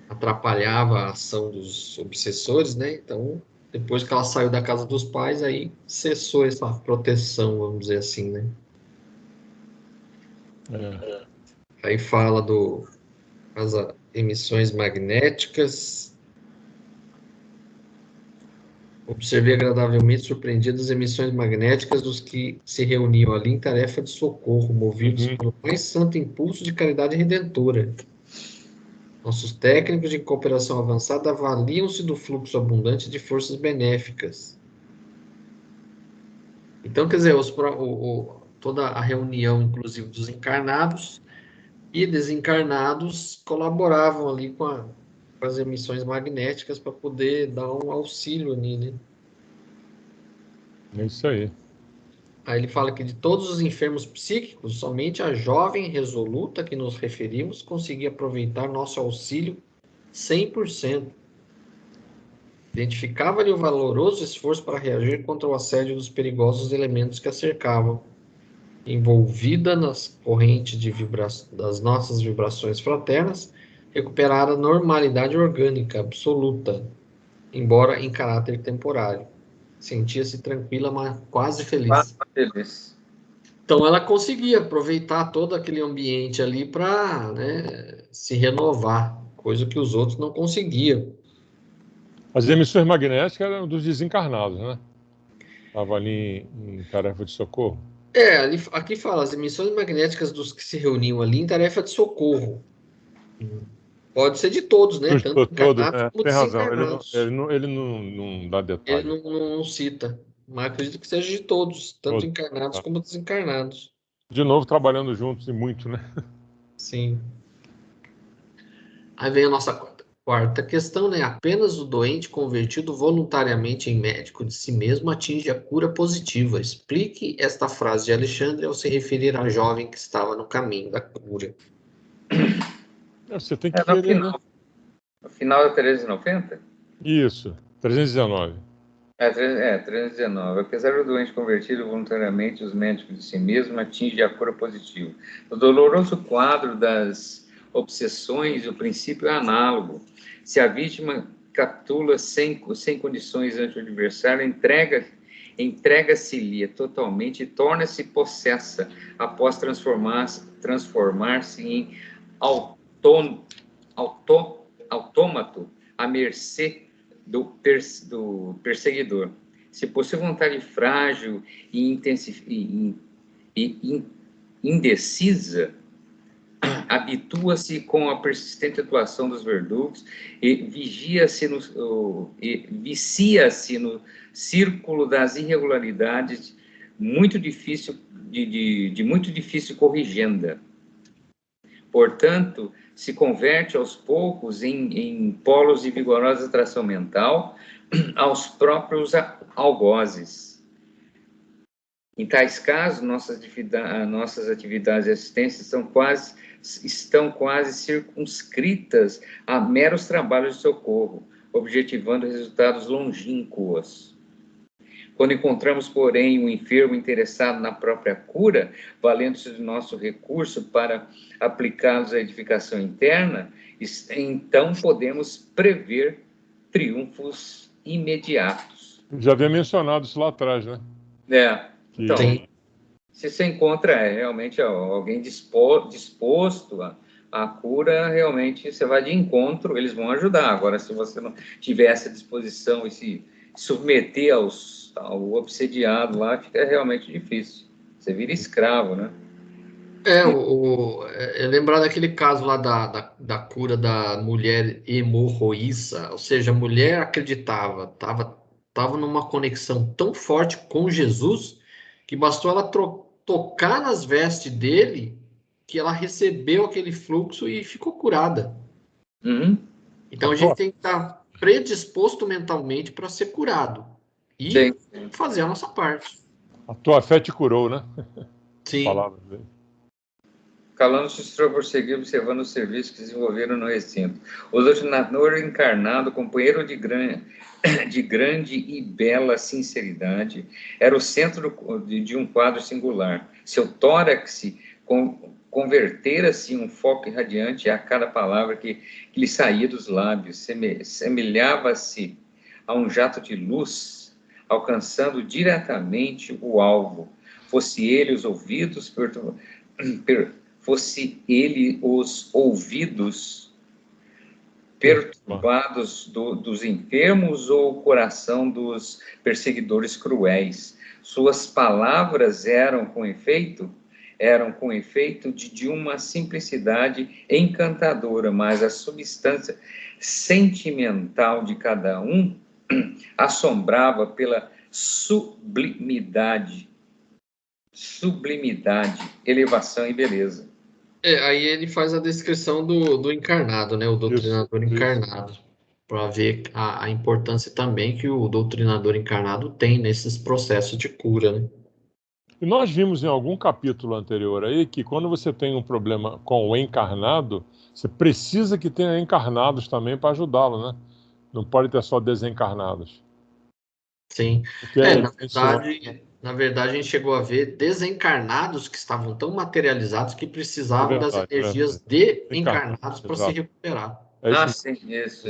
C: atrapalhava a ação dos obsessores, né? Então, depois que ela saiu da casa dos pais, aí cessou essa proteção, vamos dizer assim, né?
A: É.
C: Aí fala das emissões magnéticas. Observei agradavelmente surpreendido as emissões magnéticas dos que se reuniam ali em tarefa de socorro, movidos pelo mais santo impulso de caridade redentora. Nossos técnicos de cooperação avançada avaliam-se do fluxo abundante de forças benéficas. Então, quer dizer, toda a reunião, inclusive dos encarnados e desencarnados, colaboravam ali com as emissões magnéticas para poder dar um auxílio ali, né?
A: É isso aí.
C: Aí ele fala que de todos os enfermos psíquicos, somente a jovem resoluta que nos referimos conseguia aproveitar nosso auxílio 100%. Identificava-lhe o valoroso esforço para reagir contra o assédio dos perigosos elementos que a cercavam. Envolvida nas correntes das nossas vibrações fraternas, recuperara a normalidade orgânica absoluta, embora em caráter temporário. Sentia-se tranquila, mas quase feliz.
B: Feliz.
C: Então ela conseguia aproveitar todo aquele ambiente ali para, né, se renovar, coisa que os outros não conseguiam.
A: As emissões magnéticas eram dos desencarnados, né? Estava ali em tarefa de socorro.
C: Aqui fala as emissões magnéticas dos que se reuniam ali em tarefa de socorro. Pode ser de todos, né? Tanto
A: Todos,
C: encarnados
A: né?
C: como
A: Tem razão.
C: desencarnados.
A: Ele não dá
C: Ele
A: detalhe.
C: não cita, mas acredito que seja de todos, tanto
A: Todos.
C: encarnados
A: Tá.
C: como desencarnados.
A: De novo, trabalhando juntos e muito, né?
C: Sim. Aí vem a nossa quarta questão, né? Apenas o doente convertido voluntariamente em médico de si mesmo atinge a cura positiva. Explique esta frase de Alexandre ao se referir à jovem que estava no caminho da cura.
A: Você tem que
B: No
A: querer, né?
B: final, no final é 390?
A: Isso, 319.
B: 319. Apesar do doente convertido voluntariamente, os médicos de si mesmo atinge a cura positiva. O doloroso quadro das obsessões, o princípio é análogo. Se a vítima capitula sem condições ante o adversário, entrega-se-lhe totalmente e torna-se possessa após transformar-se em autômato à mercê do perseguidor. Se possui vontade frágil e indecisa, habitua-se com a persistente atuação dos verdugos e vicia-se no círculo das irregularidades muito difícil de muito difícil corrigenda. Portanto, se converte aos poucos em polos de vigorosa atração mental aos próprios algozes. Em tais casos, nossas atividades de assistência estão quase circunscritas a meros trabalhos de socorro, objetivando resultados longínquos. Quando encontramos, porém, um enfermo interessado na própria cura, valendo-se do nosso recurso para aplicá-los à edificação interna, então podemos prever triunfos imediatos.
A: Já havia mencionado isso lá atrás, né?
B: Então, Se você encontra realmente alguém disposto à cura, realmente você vai de encontro, eles vão ajudar. Agora, se você não tiver essa disposição e se submeter ao obsediado lá, fica realmente difícil. Você vira escravo, né?
C: Lembrar daquele caso lá da cura da mulher hemorroíça, ou seja, a mulher acreditava, tava numa conexão tão forte com Jesus, que bastou ela tocar nas vestes dele, que ela recebeu aquele fluxo e ficou curada.
B: Uhum.
C: Então a gente tem que estar predisposto mentalmente para ser curado e
B: Sim.
C: fazer a nossa parte.
A: A tua fé te curou, né?
C: Sim.
A: Palavras dele.
B: Calando se prosseguiu observando o serviço que desenvolveram no recinto. O doutrinador encarnado, companheiro de grande e bela sinceridade, era o centro de um quadro singular. Seu tórax convertera-se em um foco irradiante a cada palavra que lhe saía dos lábios, semelhava-se a um jato de luz, alcançando diretamente o alvo, fosse ele os ouvidos perturbados dos enfermos ou o coração dos perseguidores cruéis. Suas palavras eram com efeito de uma simplicidade encantadora, mas a substância sentimental de cada um assombrava pela sublimidade, elevação e beleza.
C: Aí ele faz a descrição do encarnado, né? O doutrinador encarnado, para ver a importância também que o doutrinador encarnado tem nesses processos de cura, né?
A: E nós vimos em algum capítulo anterior aí que quando você tem um problema com o encarnado, você precisa que tenha encarnados também para ajudá-lo, né? Não pode ter só desencarnados.
C: Sim.
A: Porque
C: Na verdade, a gente chegou a ver desencarnados que estavam tão materializados que precisavam das energias de encarnados para se recuperar.
B: Sim, isso.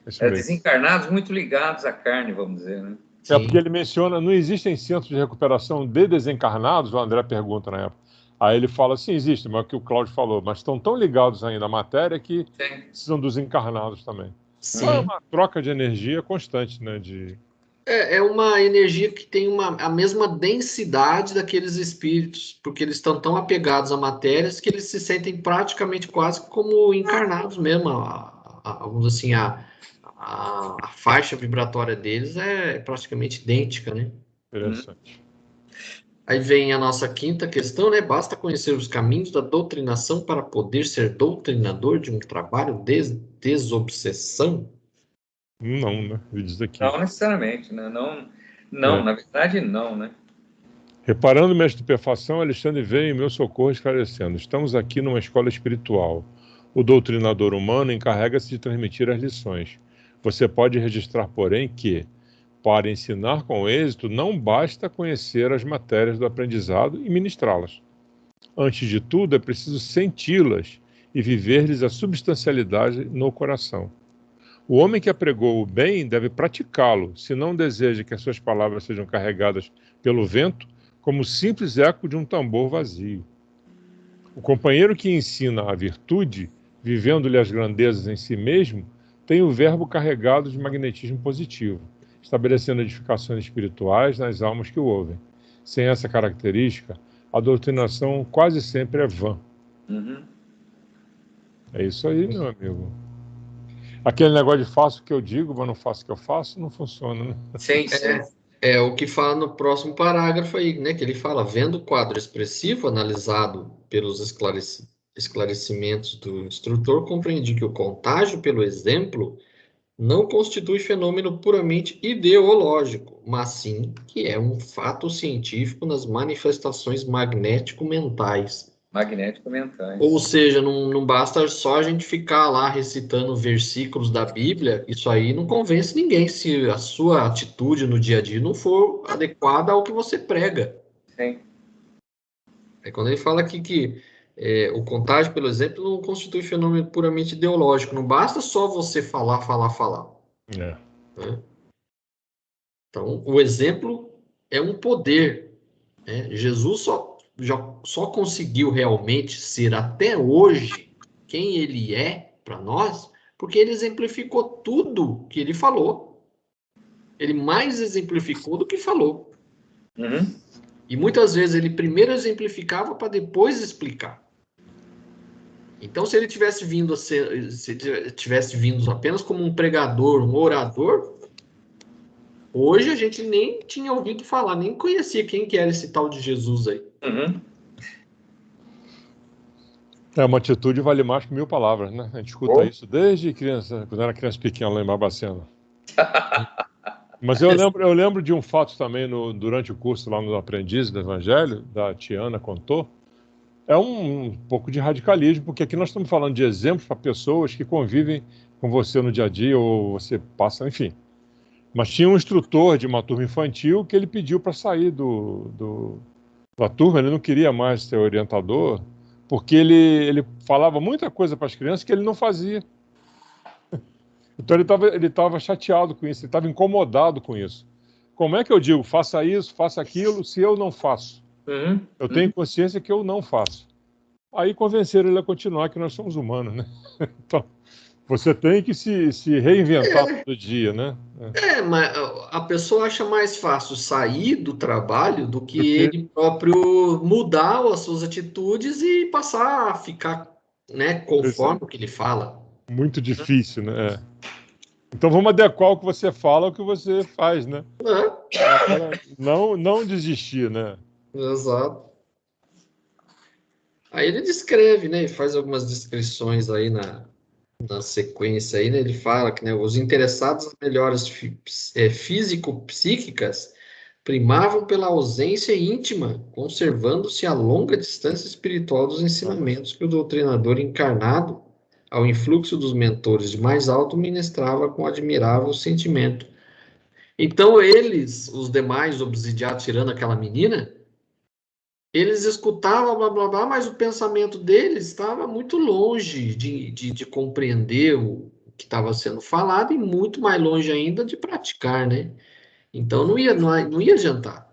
B: Desencarnados muito ligados à carne, vamos dizer, né?
A: Porque ele menciona, não existem centros de recuperação de desencarnados? O André pergunta na época. Aí ele fala, sim, existe, mas é o que o Cláudio falou, mas estão tão ligados ainda à matéria que precisam dos encarnados também.
C: Sim.
A: Então é uma troca de energia constante, né?
C: É uma energia que tem a mesma densidade daqueles espíritos, porque eles estão tão apegados a matérias que eles se sentem praticamente quase como encarnados mesmo. Vamos assim, a faixa vibratória deles é praticamente idêntica, né?
A: Interessante.
C: Aí vem a nossa quinta questão, né? Basta conhecer os caminhos da doutrinação para poder ser doutrinador de um trabalho de desobsessão?
A: Não, né? Ele diz aqui.
B: Não necessariamente, né? Não, na verdade não, né?
A: Reparando minha estupefação, Alexandre veio em meu socorro esclarecendo. Estamos aqui numa escola espiritual. O doutrinador humano encarrega-se de transmitir as lições. Você pode registrar, porém, que, para ensinar com êxito, não basta conhecer as matérias do aprendizado e ministrá-las. Antes de tudo, é preciso senti-las e viver-lhes a substancialidade no coração. O homem que apregou o bem deve praticá-lo, se não deseja que as suas palavras sejam carregadas pelo vento, como o simples eco de um tambor vazio. O companheiro que ensina a virtude, vivendo-lhe as grandezas em si mesmo, tem o verbo carregado de magnetismo positivo, estabelecendo edificações espirituais nas almas que o ouvem. Sem essa característica, a doutrinação quase sempre é vã.
B: Uhum.
A: É isso aí, meu amigo. Aquele negócio de faço o que eu digo, mas não faço o que eu faço, não funciona, né?
B: Sim.
C: É o que fala no próximo parágrafo aí, né? Que ele fala, vendo o quadro expressivo analisado pelos esclarecimentos do instrutor, compreendi que o contágio pelo exemplo não constitui fenômeno puramente ideológico, mas sim que é um fato científico nas manifestações magnético-mentais. Ou seja, não basta só a gente ficar lá recitando versículos da Bíblia, isso aí não convence ninguém se a sua atitude no dia a dia não for adequada ao que você prega.
B: Sim.
C: É quando ele fala aqui que o contágio, pelo exemplo, não constitui fenômeno puramente ideológico, não basta só você falar. Né? Então, o exemplo é um poder. Né? Jesus só conseguiu realmente ser até hoje quem ele é para nós, porque ele exemplificou tudo que ele falou. Ele mais exemplificou do que falou.
B: Uhum.
C: E muitas vezes ele primeiro exemplificava para depois explicar. Então, se ele tivesse vindo apenas como um pregador, um orador, hoje a gente nem tinha ouvido falar, nem conhecia quem que era esse tal de Jesus aí.
B: Uhum.
A: Uma atitude vale mais que 1000 palavras, né? A gente escuta isso desde criança, quando era criança pequena lá em Barbacena. Mas eu lembro de um fato também durante o curso lá no Aprendiz do Evangelho, da Tiana contou. É um pouco de radicalismo, porque aqui nós estamos falando de exemplos para pessoas que convivem com você no dia a dia, ou você passa, enfim. Mas tinha um instrutor de uma turma infantil que ele pediu para sair da turma, ele não queria mais ser orientador, porque ele falava muita coisa para as crianças que ele não fazia. Então ele estava chateado com isso, ele estava incomodado com isso. Como é que eu digo, faça isso, faça aquilo, se eu não faço?
B: Uhum.
A: Eu tenho consciência que eu não faço. Aí convenceram ele a continuar, que nós somos humanos, né? Então, você tem que se reinventar todo dia, né?
C: Mas a pessoa acha mais fácil sair do trabalho do que ele próprio mudar as suas atitudes e passar a ficar, né, conforme o que ele fala.
A: Muito difícil, né? Então vamos adequar o que você fala ao que você faz, né? Não desistir, né?
C: Exato. Aí ele descreve, né? Faz algumas descrições aí na sequência aí, né? Ele fala que, né, os interessados nas melhoras físico-psíquicas primavam pela ausência íntima, conservando-se a longa distância espiritual dos ensinamentos que o doutrinador encarnado, ao influxo dos mentores de mais alto, ministrava com admirável sentimento. Então eles, os demais obsidiados, tirando aquela menina, eles escutavam, blá, blá, blá, mas o pensamento deles estava muito longe de compreender o que estava sendo falado e muito mais longe ainda de praticar, né? Então não ia adiantar.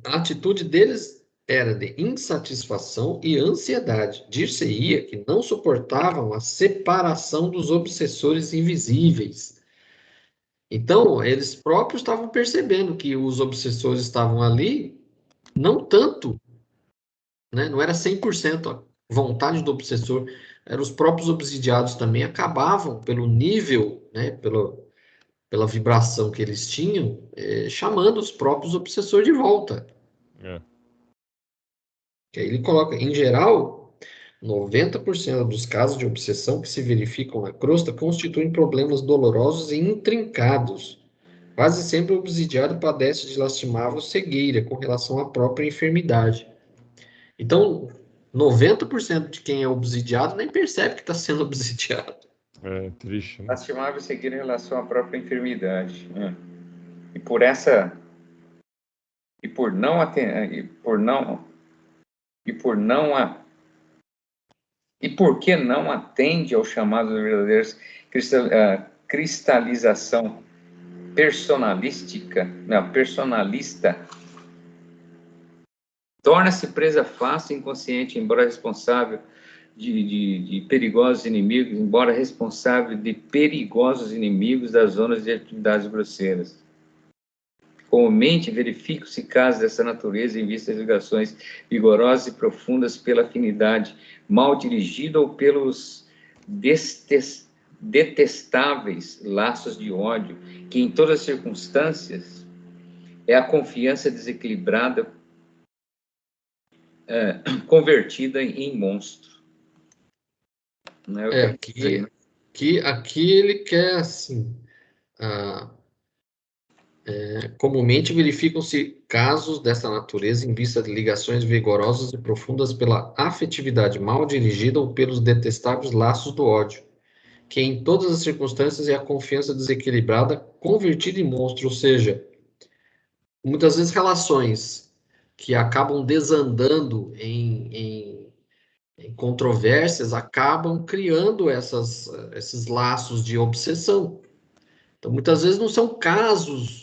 C: A atitude deles era de insatisfação e ansiedade. Dir-se-ia que não suportavam a separação dos obsessores invisíveis. Então, eles próprios estavam percebendo que os obsessores estavam ali, não tanto, né? Não era 100% a vontade do obsessor, eram os próprios obsidiados também, acabavam pelo nível, né, pela vibração que eles tinham, chamando os próprios obsessores de volta. Que aí ele coloca, em geral, 90% dos casos de obsessão que se verificam na crosta constituem problemas dolorosos e intrincados. Quase sempre o obsidiado padece de lastimável cegueira com relação à própria enfermidade. Então, 90% de quem é obsidiado nem percebe que está sendo obsidiado.
A: É triste, né?
B: Lastimável cegueira em relação à própria enfermidade. Né? E por essa... E por não E por que não atende ao chamado da verdadeira cristalização personalista, torna-se presa fácil e inconsciente, embora responsável de perigosos inimigos, das zonas de atividades grosseiras. Comumente verificam-se casos dessa natureza em vista de ligações vigorosas e profundas pela afinidade mal dirigida ou pelos detestáveis laços de ódio, que em todas as circunstâncias é a confiança desequilibrada convertida em monstro. Não é o que
C: aqui ele quer assim... comumente verificam-se casos dessa natureza em vista de ligações vigorosas e profundas pela afetividade mal dirigida ou pelos detestáveis laços do ódio, que em todas as circunstâncias é a confiança desequilibrada convertida em monstro, ou seja, muitas vezes relações que acabam desandando em controvérsias acabam criando esses laços de obsessão. Então, muitas vezes não são casos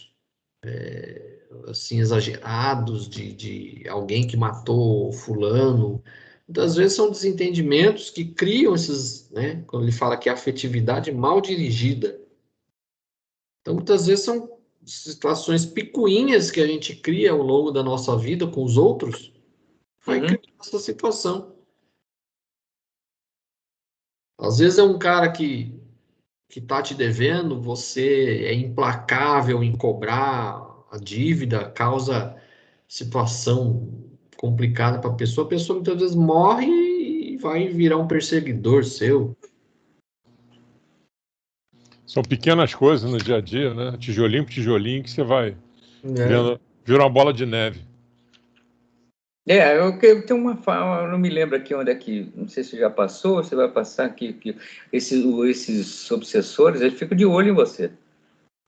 C: assim, exagerados de alguém que matou fulano. Muitas vezes são desentendimentos que criam esses, né? Quando ele fala que é afetividade mal dirigida. Então, muitas vezes são situações picuinhas que a gente cria ao longo da nossa vida com os outros, vai criar essa situação. Às vezes é um cara que está te devendo, você é implacável em cobrar a dívida, causa situação complicada para a pessoa muitas vezes morre e vai virar um perseguidor seu.
A: São pequenas coisas no dia a dia, né? Tijolinho por tijolinho que você vai
C: É.
A: vira uma bola de neve.
B: Eu tenho uma fala, eu não me lembro aqui onde é que, não sei se já passou, você vai passar aqui, que esses obsessores, eles ficam de olho em você.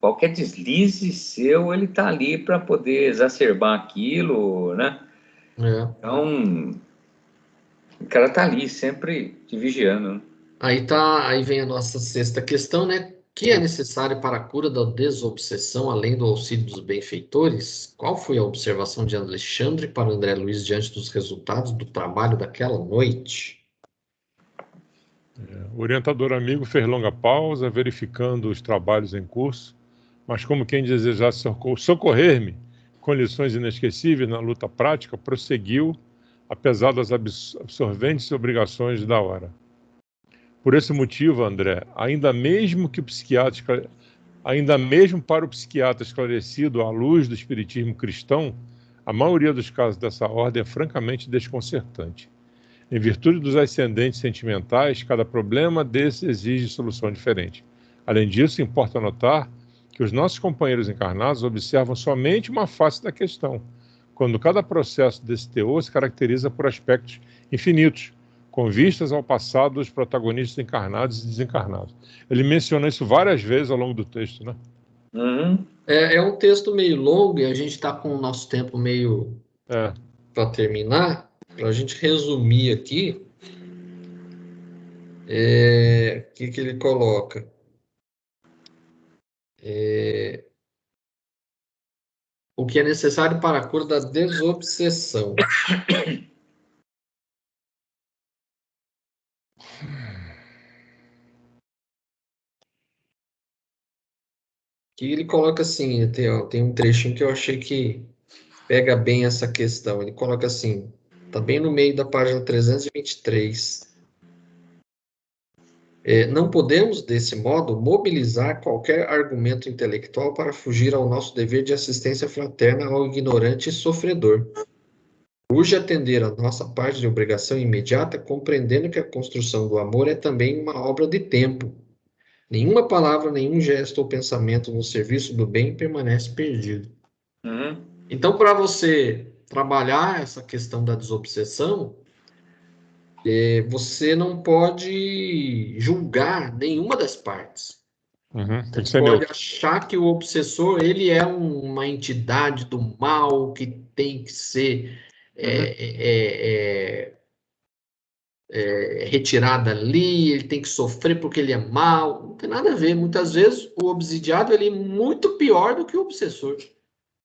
B: Qualquer deslize seu, ele está ali para poder exacerbar aquilo, né? Então, o cara está ali, sempre te vigiando, né?
C: Aí vem a nossa sexta questão, né? Que é necessário para a cura da desobsessão, além do auxílio dos benfeitores? Qual foi a observação de Alexandre para André Luiz diante dos resultados do trabalho daquela noite?
A: O orientador amigo fez longa pausa, verificando os trabalhos em curso, mas como quem desejasse socorrer-me com lições inesquecíveis na luta prática, prosseguiu, apesar das absorventes obrigações da hora. Por esse motivo, André, ainda mesmo para o psiquiatra esclarecido à luz do espiritismo cristão, a maioria dos casos dessa ordem é francamente desconcertante. Em virtude dos ascendentes sentimentais, cada problema desse exige solução diferente. Além disso, importa notar que os nossos companheiros encarnados observam somente uma face da questão, quando cada processo desse teor se caracteriza por aspectos infinitos, com vistas ao passado dos protagonistas encarnados e desencarnados. Ele menciona isso várias vezes ao longo do texto, né?
C: É um texto meio longo e a gente está com o nosso tempo meio para terminar. Para a gente resumir aqui, o que ele coloca? O que é necessário para a cura da desobsessão. Que ele coloca assim, tem um trechinho que eu achei que pega bem essa questão. Ele coloca assim, está bem no meio da página 323. Não podemos, desse modo, mobilizar qualquer argumento intelectual para fugir ao nosso dever de assistência fraterna ao ignorante e sofredor. Urge atender a nossa parte de obrigação imediata, compreendendo que a construção do amor é também uma obra de tempo. Nenhuma palavra, nenhum gesto ou pensamento no serviço do bem permanece perdido. Então, para você trabalhar essa questão da desobsessão, você não pode julgar nenhuma das partes.
A: Tem que ser
C: pode
A: neutro.
C: achar que o obsessor ele é uma entidade do mal que tem que ser retirada ali, ele tem que sofrer porque ele é mal. Não tem nada a ver. Muitas vezes o obsidiado ele é muito pior do que o obsessor.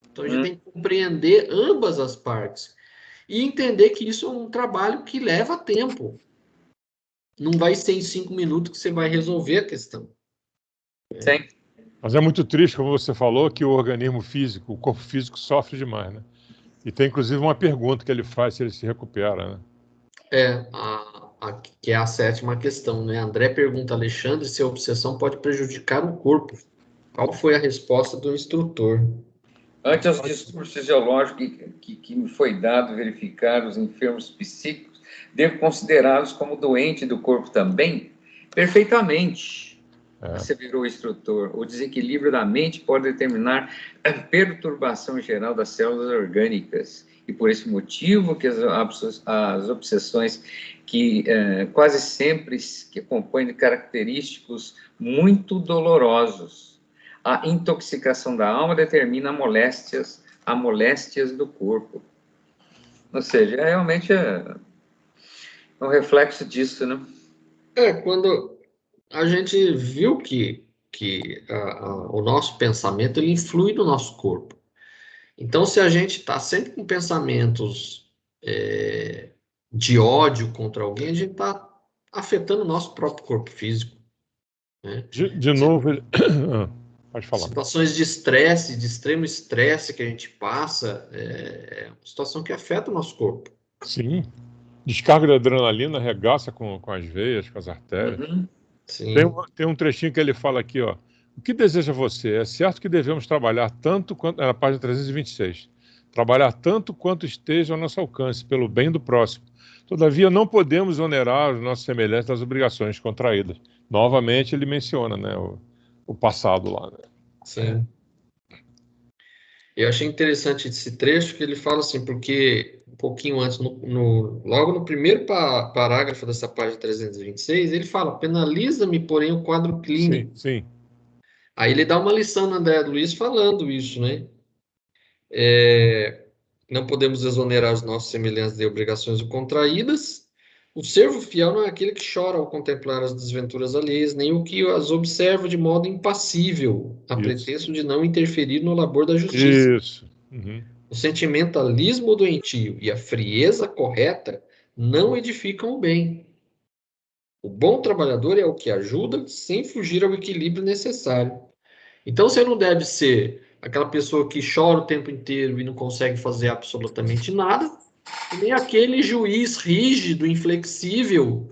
C: Então a gente tem que compreender ambas as partes e entender que isso é um trabalho que leva tempo. Não vai ser em 5 minutos que você vai resolver a questão.
B: Sim.
A: Mas é muito triste, como você falou, que o organismo físico, o corpo físico sofre demais, né? E tem inclusive uma pergunta que ele faz se ele se recupera, né?
C: Que é a sétima questão, né? André pergunta a Alexandre se a obsessão pode prejudicar o corpo. Qual foi a resposta do instrutor?
B: Ante os discursos fisiológicos que me foi dado verificar os enfermos psíquicos, devo considerá-los como doentes do corpo também? Perfeitamente, asseverou o instrutor. O desequilíbrio da mente pode determinar a perturbação geral das células orgânicas. E por esse motivo que as obsessões que quase sempre que compõem característicos muito dolorosos. A intoxicação da alma determina a moléstias do corpo. Ou seja, realmente é um reflexo disso, né?
C: Quando a gente viu que o nosso pensamento ele influi no nosso corpo. Então, se a gente está sempre com pensamentos de ódio contra alguém, a gente está afetando o nosso próprio corpo físico, né?
A: De novo, ele... Pode falar.
C: Situações de estresse, de extremo estresse que a gente passa, é uma situação que afeta o nosso corpo.
A: Sim. Descarga de adrenalina, arregaça com as veias, com as artérias.
B: Uhum.
C: Sim.
A: Tem um trechinho que ele fala aqui, ó. O que deseja você? É certo que devemos trabalhar tanto quanto... na página 326. Trabalhar tanto quanto esteja ao nosso alcance, pelo bem do próximo. Todavia, não podemos onerar os nossos semelhantes das obrigações contraídas. Novamente, ele menciona, né, o passado lá. Né?
C: Sim. Eu achei interessante esse trecho que ele fala assim, porque um pouquinho antes, logo no primeiro parágrafo dessa página 326, ele fala: penaliza-me, porém, o quadro clínico.
A: Sim, sim.
C: Aí ele dá uma lição na André Luiz falando isso, né? Não podemos exonerar os nossos semelhantes de obrigações contraídas. O servo fiel não é aquele que chora ao contemplar as desventuras alheias, nem o que as observa de modo impassível, a pretexto de não interferir no labor da justiça.
A: Isso. Uhum.
C: O sentimentalismo doentio e a frieza correta não edificam o bem. O bom trabalhador é o que ajuda sem fugir ao equilíbrio necessário. Então você não deve ser aquela pessoa que chora o tempo inteiro e não consegue fazer absolutamente nada, e nem aquele juiz rígido, inflexível,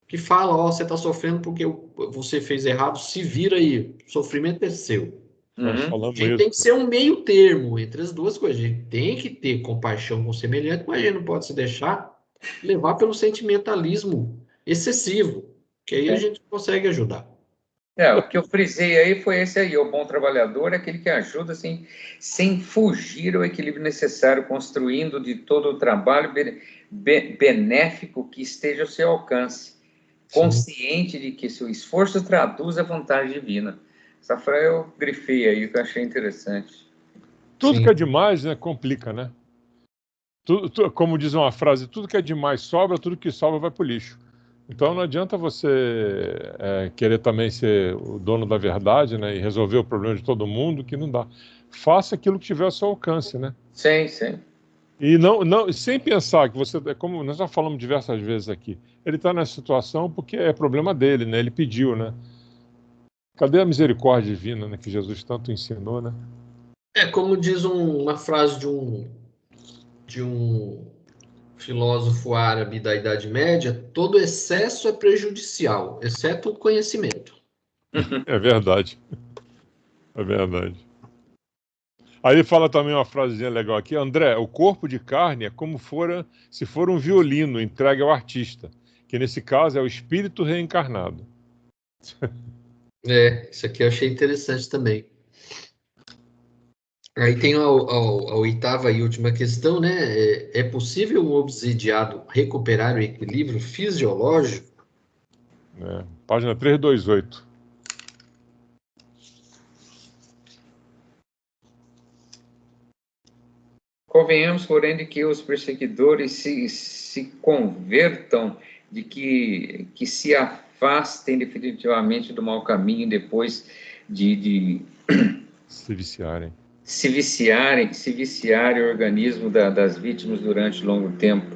C: que fala: ó, você está sofrendo porque você fez errado, se vira aí, o sofrimento é seu.
A: Nós
B: Uhum.
C: A
A: falamos
C: gente
A: isso.
C: tem que ser um meio termo entre as duas coisas. A gente tem que ter compaixão com o semelhante, mas a gente não pode se deixar levar pelo sentimentalismo excessivo, que aí a gente consegue ajudar.
B: O que eu frisei aí foi esse aí: o bom trabalhador é aquele que ajuda sem fugir ao equilíbrio necessário, construindo de todo o trabalho benéfico que esteja ao seu alcance, consciente de que seu esforço traduz a vontade divina. Essa frase eu grifei aí, que eu achei interessante.
A: Tudo
C: Sim.
A: que é demais, né, complica, né? Como diz uma frase, tudo que é demais sobra, tudo que sobra vai para o lixo. Então não adianta você querer também ser o dono da verdade, né, e resolver o problema de todo mundo, que não dá. Faça aquilo que tiver ao seu alcance, né?
B: Sim, sim.
A: E não, sem pensar que você, como nós já falamos diversas vezes aqui, ele está nessa situação porque é problema dele, né? Ele pediu, né? Cadê a misericórdia divina, né, que Jesus tanto ensinou, né?
C: Como diz uma frase de um filósofo árabe da Idade Média: todo excesso é prejudicial, exceto o conhecimento.
A: É verdade. É verdade. Aí ele fala também uma frasezinha legal aqui: André, o corpo de carne é como se for um violino entregue ao artista, que nesse caso é o espírito reencarnado.
C: Isso aqui eu achei interessante também. Aí tem a oitava e última questão, né? É possível um obsidiado recuperar o equilíbrio fisiológico?
A: Página 328.
B: Convenhamos, porém, de que os perseguidores se convertam, de que se afastem definitivamente do mau caminho depois de
A: Se viciarem.
B: se viciarem o organismo das vítimas durante longo tempo.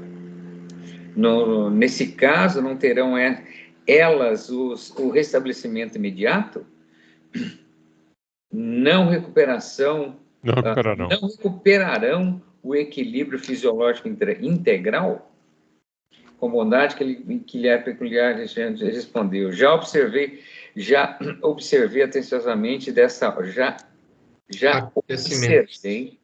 B: Nesse caso, não terão elas o restabelecimento imediato? Não recuperarão o equilíbrio fisiológico integral? Com bondade que lhe é peculiar, respondeu: já observei atenciosamente observei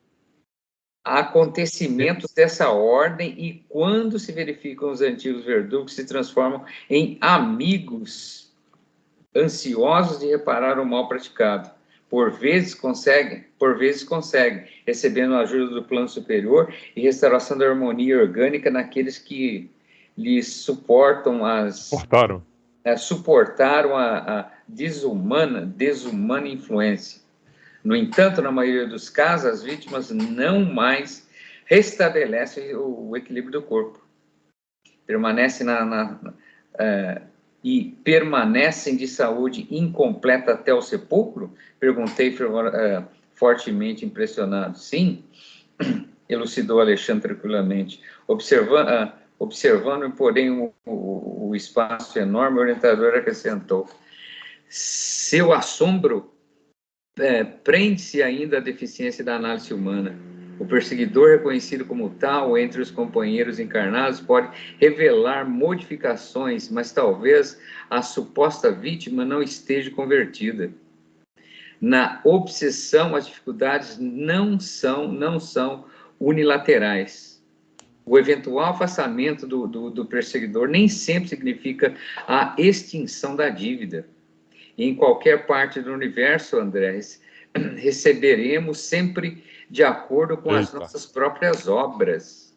B: acontecimentos dessa ordem, e quando se verificam, os antigos verdugos se transformam em amigos ansiosos de reparar o mal praticado. Por vezes conseguem, recebendo a ajuda do plano superior e restauração da harmonia orgânica naqueles que lhes suportaram a desumana influência. No entanto, na maioria dos casos, as vítimas não mais restabelecem o equilíbrio do corpo. Permanecem permanecem de saúde incompleta até o sepulcro? Perguntei fortemente impressionado. Sim, elucidou Alexandre tranquilamente. Observando, porém, o espaço enorme, o orientador acrescentou: seu assombro prende-se ainda à deficiência da análise humana. O perseguidor, reconhecido como tal entre os companheiros encarnados, pode revelar modificações, mas talvez a suposta vítima não esteja convertida. Na obsessão, as dificuldades não são unilaterais. O eventual afastamento do perseguidor nem sempre significa a extinção da dívida. E em qualquer parte do universo, André, receberemos sempre de acordo com as nossas próprias obras.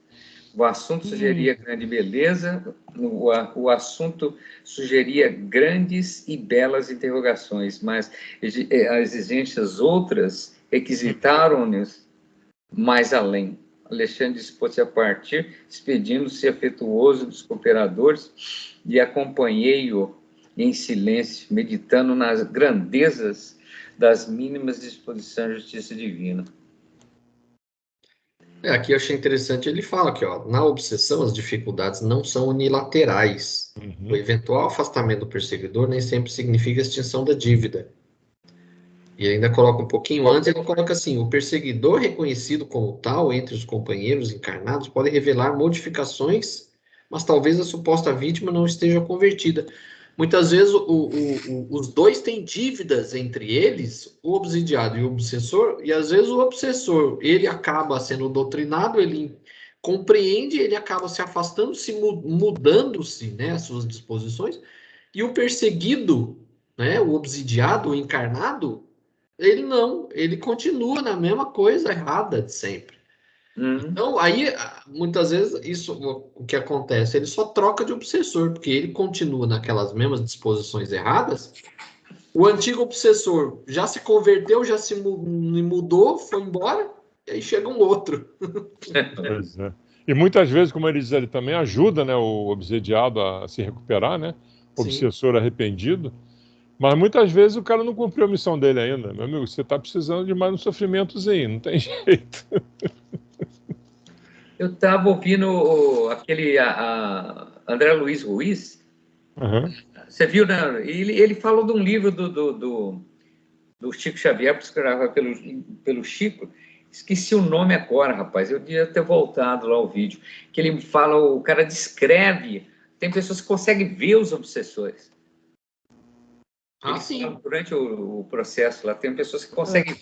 B: O assunto sugeria grande beleza, o assunto sugeria grandes e belas interrogações, mas as exigências outras requisitaram-nos mais além. Alexandre dispôs-se a partir, despedindo-se afetuoso dos cooperadores, e acompanhei-o em silêncio, meditando nas grandezas das mínimas disposições da justiça divina.
C: Aqui eu achei interessante, ele fala que, na obsessão, as dificuldades não são unilaterais. O eventual afastamento do perseguidor nem sempre significa extinção da dívida. E ainda coloca um pouquinho antes, ele coloca assim: o perseguidor reconhecido como tal entre os companheiros encarnados pode revelar modificações, mas talvez a suposta vítima não esteja convertida. Muitas vezes os dois têm dívidas entre eles, o obsidiado e o obsessor, e às vezes o obsessor, ele acaba sendo doutrinado, ele compreende, ele acaba se afastando, mudando-se, né, as suas disposições, e o perseguido, né, o obsidiado, o encarnado, ele continua na mesma coisa errada de sempre. Então, aí, muitas vezes, o que acontece, ele só troca de obsessor, porque ele continua naquelas mesmas disposições erradas. O antigo obsessor já se converteu, já se mudou, foi embora, e aí chega um outro.
A: Pois é. E muitas vezes, como ele diz, ele também ajuda, né, o obsediado a se recuperar, né? O obsessor arrependido. Mas muitas vezes o cara não cumpriu a missão dele ainda. Meu amigo, você está precisando de mais um sofrimentozinho, não tem jeito.
B: Eu estava ouvindo aquele André Luiz Ruiz. Você viu, né? Ele falou de um livro do Chico Xavier, escreveu pelo Chico. Esqueci o nome agora, rapaz. Eu devia ter voltado lá ao vídeo. Que ele fala, o cara descreve. Tem pessoas que conseguem ver os obsessores.
C: Sim.
B: Durante o processo lá, tem pessoas que conseguem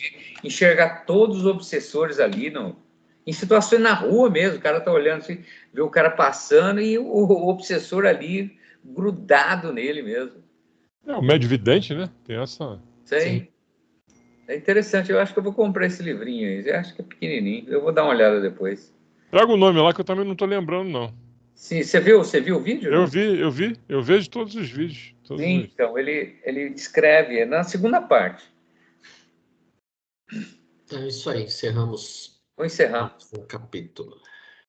B: enxergar todos os obsessores ali, não. Em situações na rua mesmo, o cara está olhando assim, vê o cara passando e o obsessor ali grudado nele mesmo.
A: É o médio vidente, né? Tem essa.
B: Sim. É interessante, eu acho que eu vou comprar esse livrinho aí. Eu acho que é pequenininho, eu vou dar uma olhada depois.
A: Traga o nome lá que eu também não estou lembrando, não.
B: Sim, você viu o vídeo?
A: Eu vejo todos os vídeos.
B: Sim, então, ele descreve, na segunda parte.
C: Então é isso aí, encerramos.
B: Vou encerrar.
C: O capítulo.